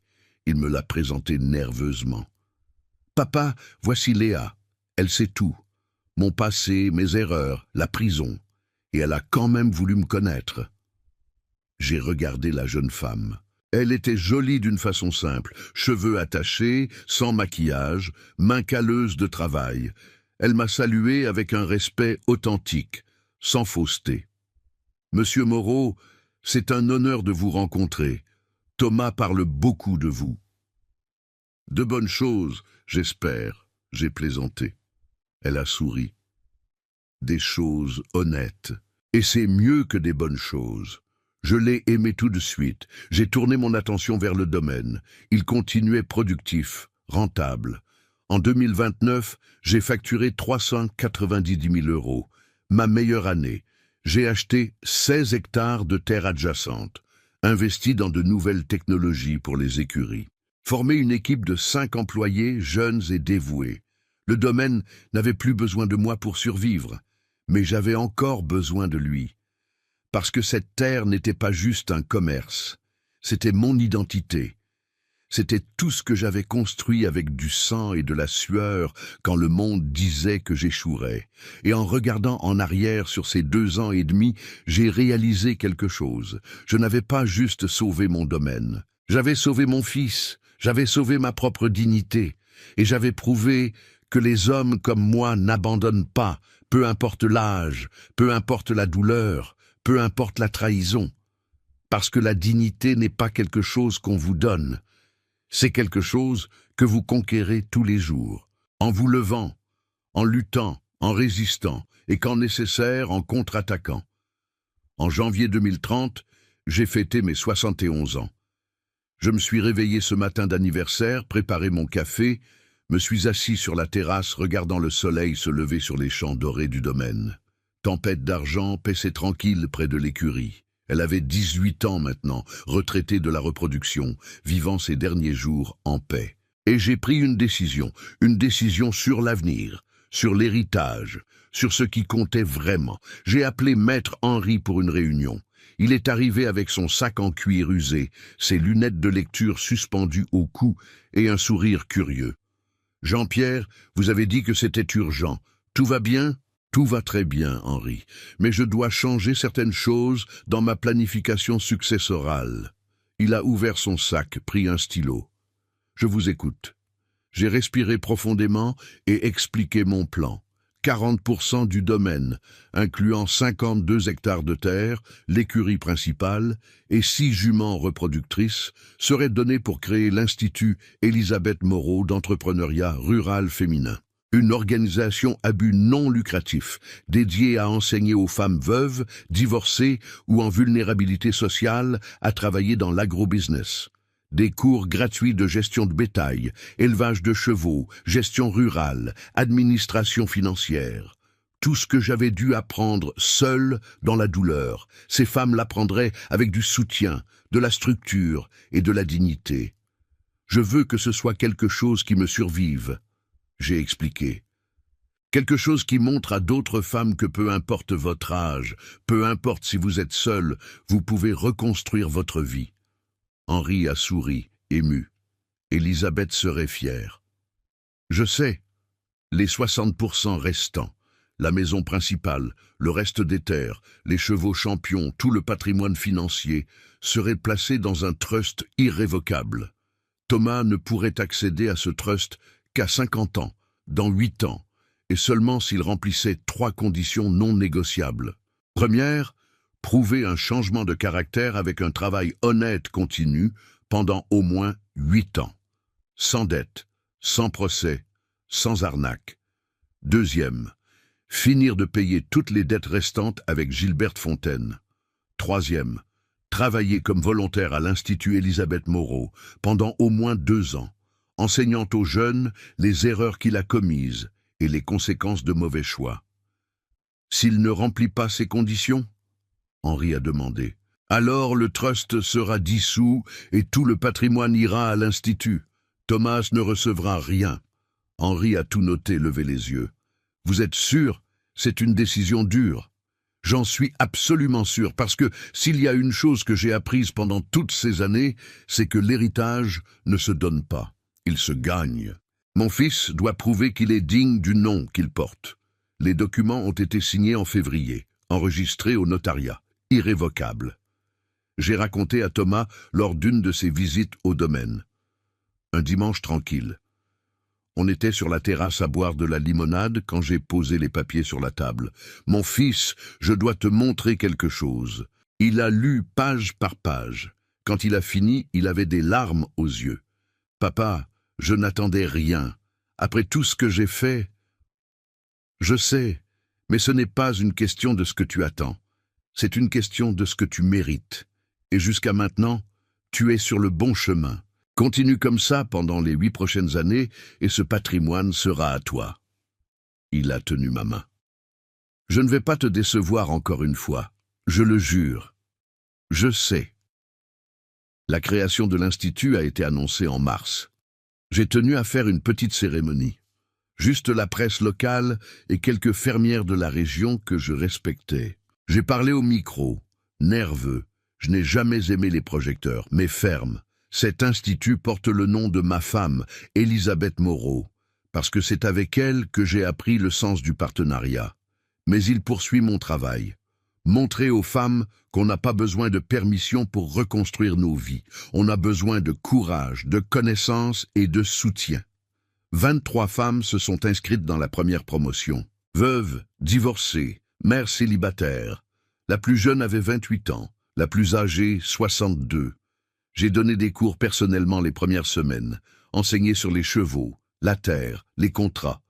Il me l'a présentée nerveusement. « Papa, voici Léa. Elle sait tout. Mon passé, mes erreurs, la prison. Et elle a quand même voulu me connaître. » J'ai regardé la jeune femme. Elle était jolie d'une façon simple, cheveux attachés, sans maquillage, mains calleuses de travail. Elle m'a salué avec un respect authentique, sans fausseté. « Monsieur Moreau, c'est un honneur de vous rencontrer. Thomas parle beaucoup de vous. »« De bonnes choses, j'espère, » j'ai plaisanté. Elle a souri. « Des choses honnêtes. Et c'est mieux que des bonnes choses. » Je l'ai aimé tout de suite. J'ai tourné mon attention vers le domaine. Il continuait productif, rentable. En 2029, j'ai facturé 390 000 €. Ma meilleure année. J'ai acheté 16 hectares de terres adjacentes, investi dans de nouvelles technologies pour les écuries, formé une équipe de 5 employés jeunes et dévoués. Le domaine n'avait plus besoin de moi pour survivre, mais j'avais encore besoin de lui. Parce que cette terre n'était pas juste un commerce, c'était mon identité. C'était tout ce que j'avais construit avec du sang et de la sueur quand le monde disait que j'échouerais. Et en regardant en arrière sur ces 2 ans et demi, j'ai réalisé quelque chose. Je n'avais pas juste sauvé mon domaine. J'avais sauvé mon fils, j'avais sauvé ma propre dignité. Et j'avais prouvé que les hommes comme moi n'abandonnent pas, peu importe l'âge, peu importe la douleur, peu importe la trahison. Parce que la dignité n'est pas quelque chose qu'on vous donne. C'est quelque chose que vous conquérez tous les jours, en vous levant, en luttant, en résistant, et quand nécessaire, en contre-attaquant. En janvier 2030, j'ai fêté mes 71 ans. Je me suis réveillé ce matin d'anniversaire, préparé mon café, me suis assis sur la terrasse regardant le soleil se lever sur les champs dorés du domaine. Tempête d'argent paissait tranquille près de l'écurie. Elle avait 18 ans maintenant, retraitée de la reproduction, vivant ses derniers jours en paix. Et j'ai pris une décision sur l'avenir, sur l'héritage, sur ce qui comptait vraiment. J'ai appelé Maître Henri pour une réunion. Il est arrivé avec son sac en cuir usé, ses lunettes de lecture suspendues au cou et un sourire curieux. « Jean-Pierre, vous avez dit que c'était urgent. Tout va bien ? » « Tout va très bien, Henri, mais je dois changer certaines choses dans ma planification successorale. » Il a ouvert son sac, pris un stylo. « Je vous écoute. » J'ai respiré profondément et expliqué mon plan. 40% du domaine, incluant 52 hectares de terre, l'écurie principale et 6 juments reproductrices, seraient donnés pour créer l'Institut Elisabeth Moreau d'entrepreneuriat rural féminin. Une organisation à but non lucratif, dédiée à enseigner aux femmes veuves, divorcées ou en vulnérabilité sociale à travailler dans l'agrobusiness. Des cours gratuits de gestion de bétail, élevage de chevaux, gestion rurale, administration financière. Tout ce que j'avais dû apprendre seul dans la douleur, ces femmes l'apprendraient avec du soutien, de la structure et de la dignité. Je veux que ce soit quelque chose qui me survive. J'ai expliqué. Quelque chose qui montre à d'autres femmes que peu importe votre âge, peu importe si vous êtes seule, vous pouvez reconstruire votre vie. Henri a souri, ému. Elisabeth serait fière. Je sais, les 60% restants, la maison principale, le reste des terres, les chevaux champions, tout le patrimoine financier, seraient placés dans un trust irrévocable. Thomas ne pourrait accéder à ce trust qu'à 50 ans, dans 8 ans, et seulement s'il remplissait 3 conditions non négociables. Première, prouver un changement de caractère avec un travail honnête continu pendant au moins 8 ans. Sans dette, sans procès, sans arnaque. Deuxième, finir de payer toutes les dettes restantes avec Gilberte Fontaine. Troisième, travailler comme volontaire à l'Institut Elisabeth Moreau pendant au moins 2 ans, enseignant aux jeunes les erreurs qu'il a commises et les conséquences de mauvais choix. S'il ne remplit pas ces conditions, Henri a demandé, alors le trust sera dissous et tout le patrimoine ira à l'Institut. Thomas ne recevra rien. Henri a tout noté, levé les yeux. Vous êtes sûr? C'est une décision dure. J'en suis absolument sûr, parce que s'il y a une chose que j'ai apprise pendant toutes ces années, c'est que l'héritage ne se donne pas. Il se gagne. Mon fils doit prouver qu'il est digne du nom qu'il porte. Les documents ont été signés en février, enregistrés au notariat, irrévocables. J'ai raconté à Thomas lors d'une de ses visites au domaine. Un dimanche tranquille. On était sur la terrasse à boire de la limonade quand j'ai posé les papiers sur la table. « Mon fils, je dois te montrer quelque chose. » Il a lu page par page. Quand il a fini, il avait des larmes aux yeux. « Papa, je n'attendais rien. Après tout ce que j'ai fait... » Je sais, mais ce n'est pas une question de ce que tu attends. C'est une question de ce que tu mérites. Et jusqu'à maintenant, tu es sur le bon chemin. Continue comme ça pendant les 8 prochaines années et ce patrimoine sera à toi. Il a tenu ma main. Je ne vais pas te décevoir encore une fois. Je le jure. Je sais. La création de l'Institut a été annoncée en mars. J'ai tenu à faire une petite cérémonie. Juste la presse locale et quelques fermières de la région que je respectais. J'ai parlé au micro, nerveux. Je n'ai jamais aimé les projecteurs, mais ferme. Cet institut porte le nom de ma femme, Elisabeth Moreau, parce que c'est avec elle que j'ai appris le sens du partenariat. Mais il poursuit mon travail. Montrer aux femmes qu'on n'a pas besoin de permission pour reconstruire nos vies. On a besoin de courage, de connaissances et de soutien. 23 femmes se sont inscrites dans la première promotion. Veuves, divorcées, mères célibataires. La plus jeune avait 28 ans, la plus âgée 62. J'ai donné des cours personnellement les premières semaines, enseigné sur les chevaux, la terre, les contrats,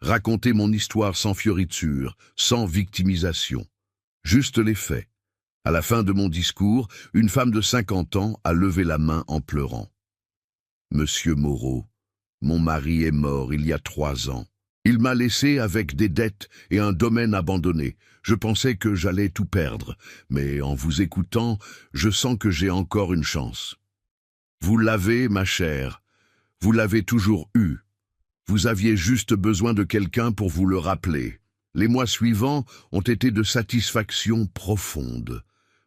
raconté mon histoire sans fioriture, sans victimisation. Juste les faits. À la fin de mon discours, une femme de 50 ans a levé la main en pleurant. « Monsieur Moreau, mon mari est mort il y a 3 ans. Il m'a laissé avec des dettes et un domaine abandonné. Je pensais que j'allais tout perdre, mais en vous écoutant, je sens que j'ai encore une chance. Vous l'avez, ma chère. Vous l'avez toujours eu. Vous aviez juste besoin de quelqu'un pour vous le rappeler. Les mois suivants ont été de satisfaction profonde.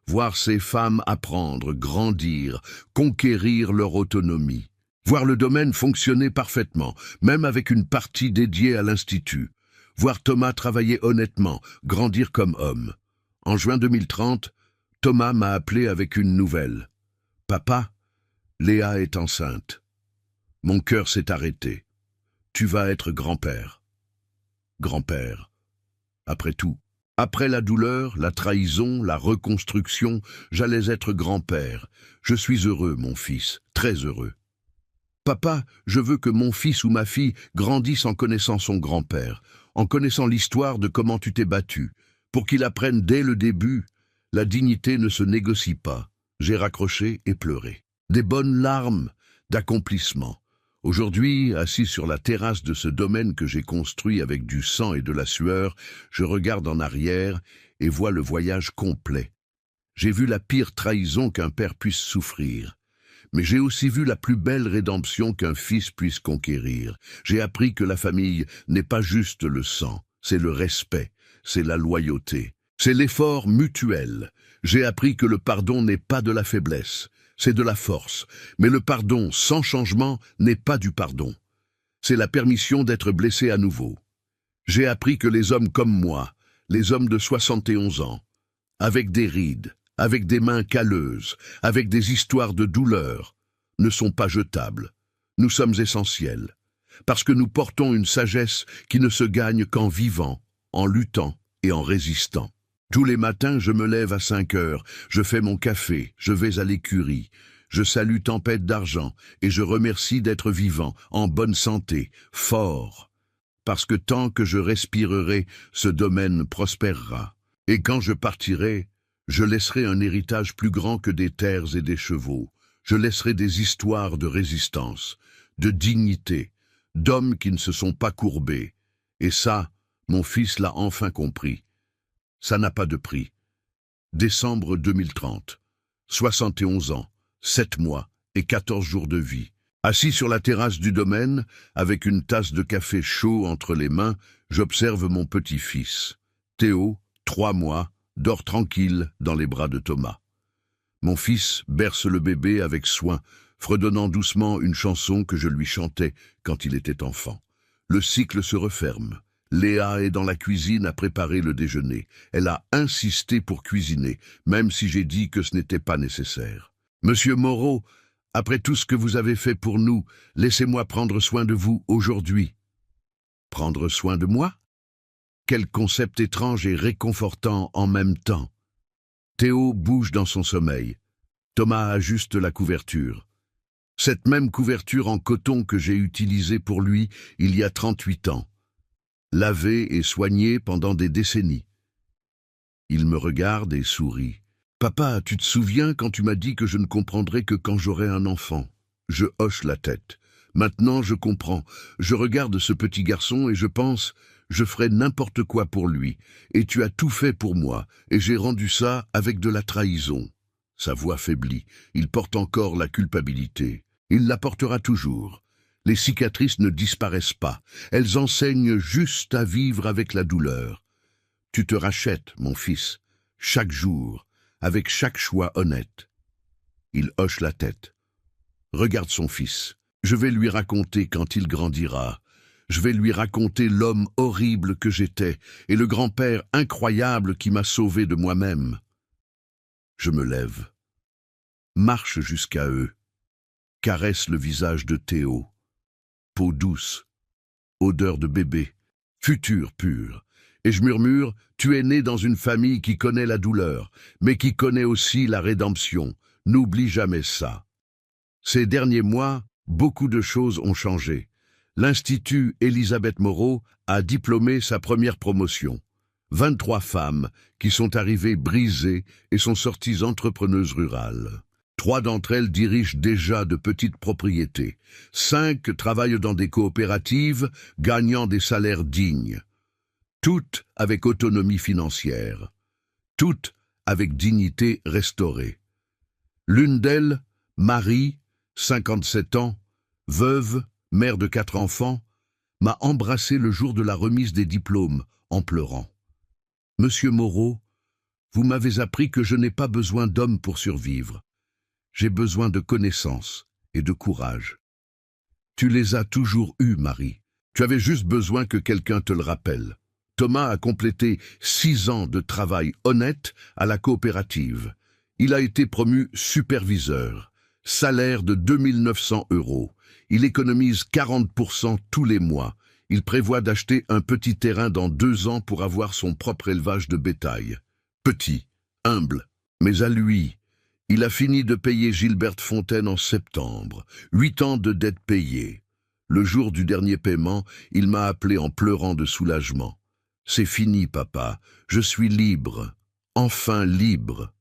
Voir ces femmes apprendre, grandir, conquérir leur autonomie. Voir le domaine fonctionner parfaitement, même avec une partie dédiée à l'Institut. Voir Thomas travailler honnêtement, grandir comme homme. En juin 2030, Thomas m'a appelé avec une nouvelle. « Papa, Léa est enceinte. Mon cœur s'est arrêté. Tu vas être grand-père. » Grand-père. Après tout, après la douleur, la trahison, la reconstruction, j'allais être grand-père. Je suis heureux, mon fils, très heureux. Papa, je veux que mon fils ou ma fille grandisse en connaissant son grand-père, en connaissant l'histoire de comment tu t'es battu, pour qu'il apprenne dès le début. La dignité ne se négocie pas. J'ai raccroché et pleuré. Des bonnes larmes d'accomplissement. Aujourd'hui, assis sur la terrasse de ce domaine que j'ai construit avec du sang et de la sueur, je regarde en arrière et vois le voyage complet. J'ai vu la pire trahison qu'un père puisse souffrir. Mais j'ai aussi vu la plus belle rédemption qu'un fils puisse conquérir. J'ai appris que la famille n'est pas juste le sang, c'est le respect, c'est la loyauté, c'est l'effort mutuel. J'ai appris que le pardon n'est pas de la faiblesse, c'est de la force. Mais le pardon sans changement n'est pas du pardon. C'est la permission d'être blessé à nouveau. J'ai appris que les hommes comme moi, les hommes de 71 ans, avec des rides, avec des mains calleuses, avec des histoires de douleur, ne sont pas jetables. Nous sommes essentiels, parce que nous portons une sagesse qui ne se gagne qu'en vivant, en luttant et en résistant. Tous les matins, je me lève à 5 heures, je fais mon café, je vais à l'écurie, je salue Tempête d'Argent et je remercie d'être vivant, en bonne santé, fort. Parce que tant que je respirerai, ce domaine prospérera. Et quand je partirai, je laisserai un héritage plus grand que des terres et des chevaux. Je laisserai des histoires de résistance, de dignité, d'hommes qui ne se sont pas courbés. Et ça, mon fils l'a enfin compris. Ça n'a pas de prix. Décembre 2030. 71 ans, 7 mois et 14 jours de vie. Assis sur la terrasse du domaine, avec une tasse de café chaud entre les mains, j'observe mon petit-fils. Théo, 3 mois, dort tranquille dans les bras de Thomas. Mon fils berce le bébé avec soin, fredonnant doucement une chanson que je lui chantais quand il était enfant. Le cycle se referme. Léa est dans la cuisine à préparer le déjeuner. Elle a insisté pour cuisiner, même si j'ai dit que ce n'était pas nécessaire. « Monsieur Moreau, après tout ce que vous avez fait pour nous, laissez-moi prendre soin de vous aujourd'hui. » « Prendre soin de moi ?» Quel concept étrange et réconfortant en même temps. Théo bouge dans son sommeil. Thomas ajuste la couverture. Cette même couverture en coton que j'ai utilisée pour lui il y a 38 ans. Lavé et soigné pendant des décennies. Il me regarde et sourit. « Papa, tu te souviens quand tu m'as dit que je ne comprendrais que quand j'aurai un enfant ?» Je hoche la tête. Maintenant, je comprends. Je regarde ce petit garçon et je pense, je ferais n'importe quoi pour lui, et tu as tout fait pour moi, et j'ai rendu ça avec de la trahison. Sa voix faiblit, il porte encore la culpabilité. Il la portera toujours. Les cicatrices ne disparaissent pas, elles enseignent juste à vivre avec la douleur. Tu te rachètes, mon fils, chaque jour, avec chaque choix honnête. Il hoche la tête. Regarde son fils. Je vais lui raconter quand il grandira. Je vais lui raconter l'homme horrible que j'étais et le grand-père incroyable qui m'a sauvé de moi-même. Je me lève. Marche jusqu'à eux. Caresse le visage de Théo. Peau douce. Odeur de bébé. Futur pur. Et je murmure, tu es né dans une famille qui connaît la douleur, mais qui connaît aussi la rédemption. N'oublie jamais ça. Ces derniers mois, beaucoup de choses ont changé. L'Institut Élisabeth Moreau a diplômé sa première promotion. 23 femmes qui sont arrivées brisées et sont sorties entrepreneuses rurales. 3 d'entre elles dirigent déjà de petites propriétés. 5 travaillent dans des coopératives, gagnant des salaires dignes. Toutes avec autonomie financière. Toutes avec dignité restaurée. L'une d'elles, Marie, 57 ans, veuve, mère de 4 enfants, m'a embrassé le jour de la remise des diplômes, en pleurant. « Monsieur Moreau, vous m'avez appris que je n'ai pas besoin d'hommes pour survivre. J'ai besoin de connaissances et de courage. Tu les as toujours eus, Marie. Tu avais juste besoin que quelqu'un te le rappelle. » Thomas a complété 6 ans de travail honnête à la coopérative. Il a été promu superviseur. Salaire de 2 900 €. Il économise 40% tous les mois. Il prévoit d'acheter un petit terrain dans 2 ans pour avoir son propre élevage de bétail. Petit, humble, mais à lui, il a fini de payer Gilberte Fontaine en septembre. 8 ans de dettes payées. Le jour du dernier paiement, il m'a appelé en pleurant de soulagement. « C'est fini, papa. Je suis libre. Enfin libre. »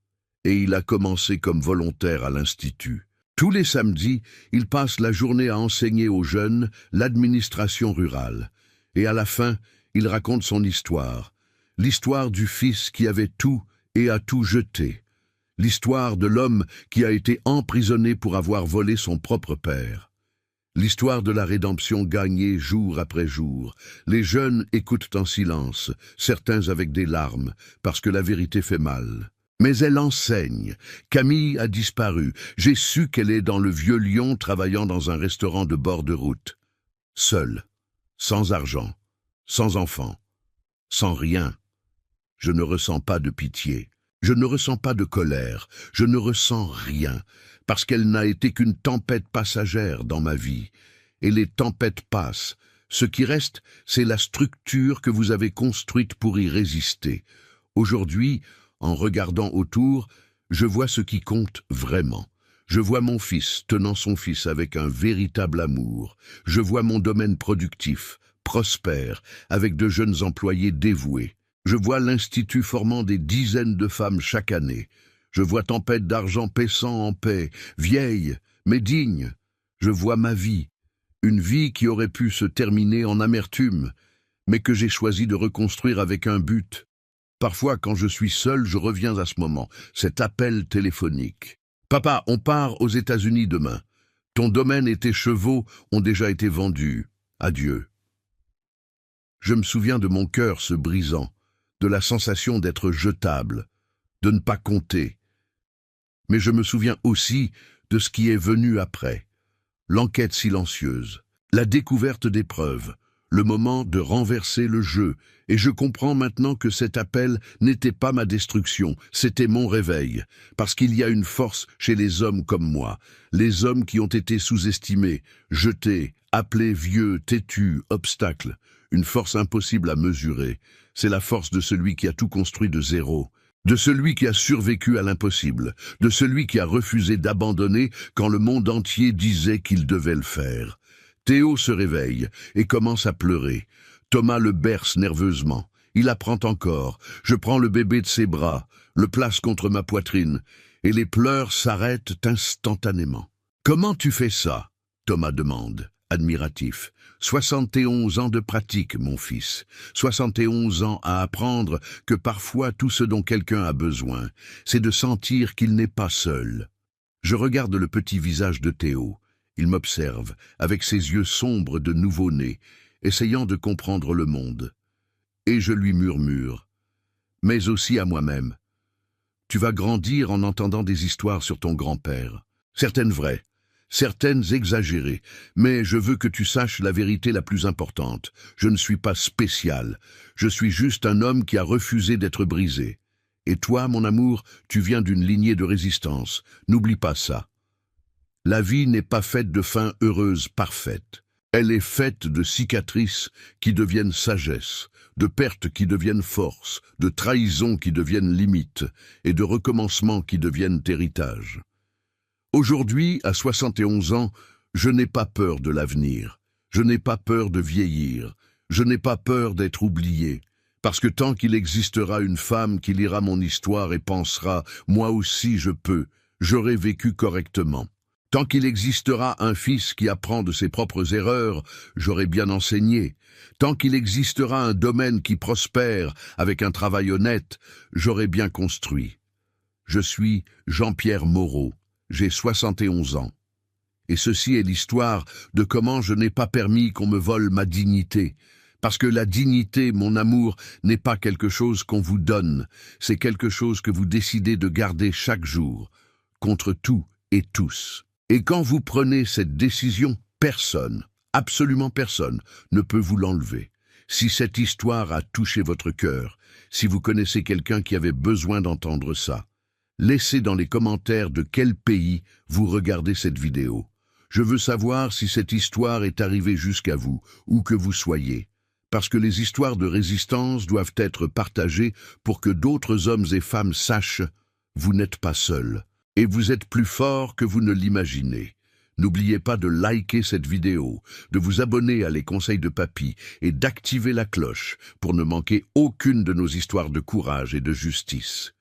Et il a commencé comme volontaire à l'Institut. Tous les samedis, il passe la journée à enseigner aux jeunes l'administration rurale. Et à la fin, il raconte son histoire. L'histoire du fils qui avait tout et a tout jeté. L'histoire de l'homme qui a été emprisonné pour avoir volé son propre père. L'histoire de la rédemption gagnée jour après jour. Les jeunes écoutent en silence, certains avec des larmes, parce que la vérité fait mal. Mais elle enseigne. Camille a disparu. J'ai su qu'elle est dans le vieux Lyon travaillant dans un restaurant de bord de route. Seule, sans argent, sans enfant, sans rien. Je ne ressens pas de pitié. Je ne ressens pas de colère. Je ne ressens rien, parce qu'elle n'a été qu'une tempête passagère dans ma vie. Et les tempêtes passent. Ce qui reste, c'est la structure que vous avez construite pour y résister. Aujourd'hui, en regardant autour, je vois ce qui compte vraiment. Je vois mon fils tenant son fils avec un véritable amour. Je vois mon domaine productif, prospère, avec de jeunes employés dévoués. Je vois l'Institut formant des dizaines de femmes chaque année. Je vois tempête d'argent paissant en paix, vieille, mais digne. Je vois ma vie, une vie qui aurait pu se terminer en amertume, mais que j'ai choisi de reconstruire avec un but. Parfois, quand je suis seul, je reviens à ce moment, cet appel téléphonique. « Papa, on part aux États-Unis demain. Ton domaine et tes chevaux ont déjà été vendus. Adieu. » Je me souviens de mon cœur se brisant, de la sensation d'être jetable, de ne pas compter. Mais je me souviens aussi de ce qui est venu après. L'enquête silencieuse, la découverte des preuves, le moment de renverser le jeu, et je comprends maintenant que cet appel n'était pas ma destruction, c'était mon réveil, parce qu'il y a une force chez les hommes comme moi, les hommes qui ont été sous-estimés, jetés, appelés vieux, têtus, obstacles, une force impossible à mesurer. C'est la force de celui qui a tout construit de zéro, de celui qui a survécu à l'impossible, de celui qui a refusé d'abandonner quand le monde entier disait qu'il devait le faire. Théo se réveille et commence à pleurer. Thomas le berce nerveusement. Il apprend encore. Je prends le bébé de ses bras, le place contre ma poitrine, et les pleurs s'arrêtent instantanément. « Comment tu fais ça ?» Thomas demande. admiratif. 71 ans de pratique, mon fils. 71 ans à apprendre que parfois tout ce dont quelqu'un a besoin, c'est de sentir qu'il n'est pas seul. Je regarde le petit visage de Théo. Il m'observe, avec ses yeux sombres de nouveau-né, essayant de comprendre le monde. Et je lui murmure, mais aussi à moi-même. Tu vas grandir en entendant des histoires sur ton grand-père. Certaines vraies, certaines exagérées, mais je veux que tu saches la vérité la plus importante. Je ne suis pas spécial, je suis juste un homme qui a refusé d'être brisé. Et toi, mon amour, tu viens d'une lignée de résistance. N'oublie pas ça. La vie n'est pas faite de fins heureuses parfaites. Elle est faite de cicatrices qui deviennent sagesse, de pertes qui deviennent force, de trahisons qui deviennent limites, et de recommencements qui deviennent héritage. Aujourd'hui, à 71 ans, je n'ai pas peur de l'avenir. Je n'ai pas peur de vieillir. Je n'ai pas peur d'être oublié. Parce que tant qu'il existera une femme qui lira mon histoire et pensera « moi aussi je peux », j'aurai vécu correctement. Tant qu'il existera un fils qui apprend de ses propres erreurs, j'aurai bien enseigné. Tant qu'il existera un domaine qui prospère avec un travail honnête, j'aurai bien construit. Je suis Jean-Pierre Moreau, j'ai 71 ans. Et ceci est l'histoire de comment je n'ai pas permis qu'on me vole ma dignité. Parce que la dignité, mon amour, n'est pas quelque chose qu'on vous donne, c'est quelque chose que vous décidez de garder chaque jour, contre tout et tous. Et quand vous prenez cette décision, personne, absolument personne, ne peut vous l'enlever. Si cette histoire a touché votre cœur, si vous connaissez quelqu'un qui avait besoin d'entendre ça, laissez dans les commentaires de quel pays vous regardez cette vidéo. Je veux savoir si cette histoire est arrivée jusqu'à vous, où que vous soyez. Parce que les histoires de résistance doivent être partagées pour que d'autres hommes et femmes sachent « vous n'êtes pas seuls ». Et vous êtes plus fort que vous ne l'imaginez. N'oubliez pas de liker cette vidéo, de vous abonner à Les Conseils de Papy et d'activer la cloche pour ne manquer aucune de nos histoires de courage et de justice.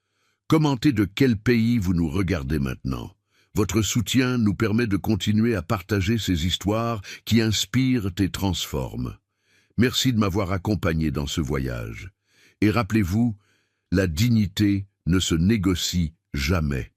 Commentez de quel pays vous nous regardez maintenant. Votre soutien nous permet de continuer à partager ces histoires qui inspirent et transforment. Merci de m'avoir accompagné dans ce voyage. Et rappelez-vous, la dignité ne se négocie jamais.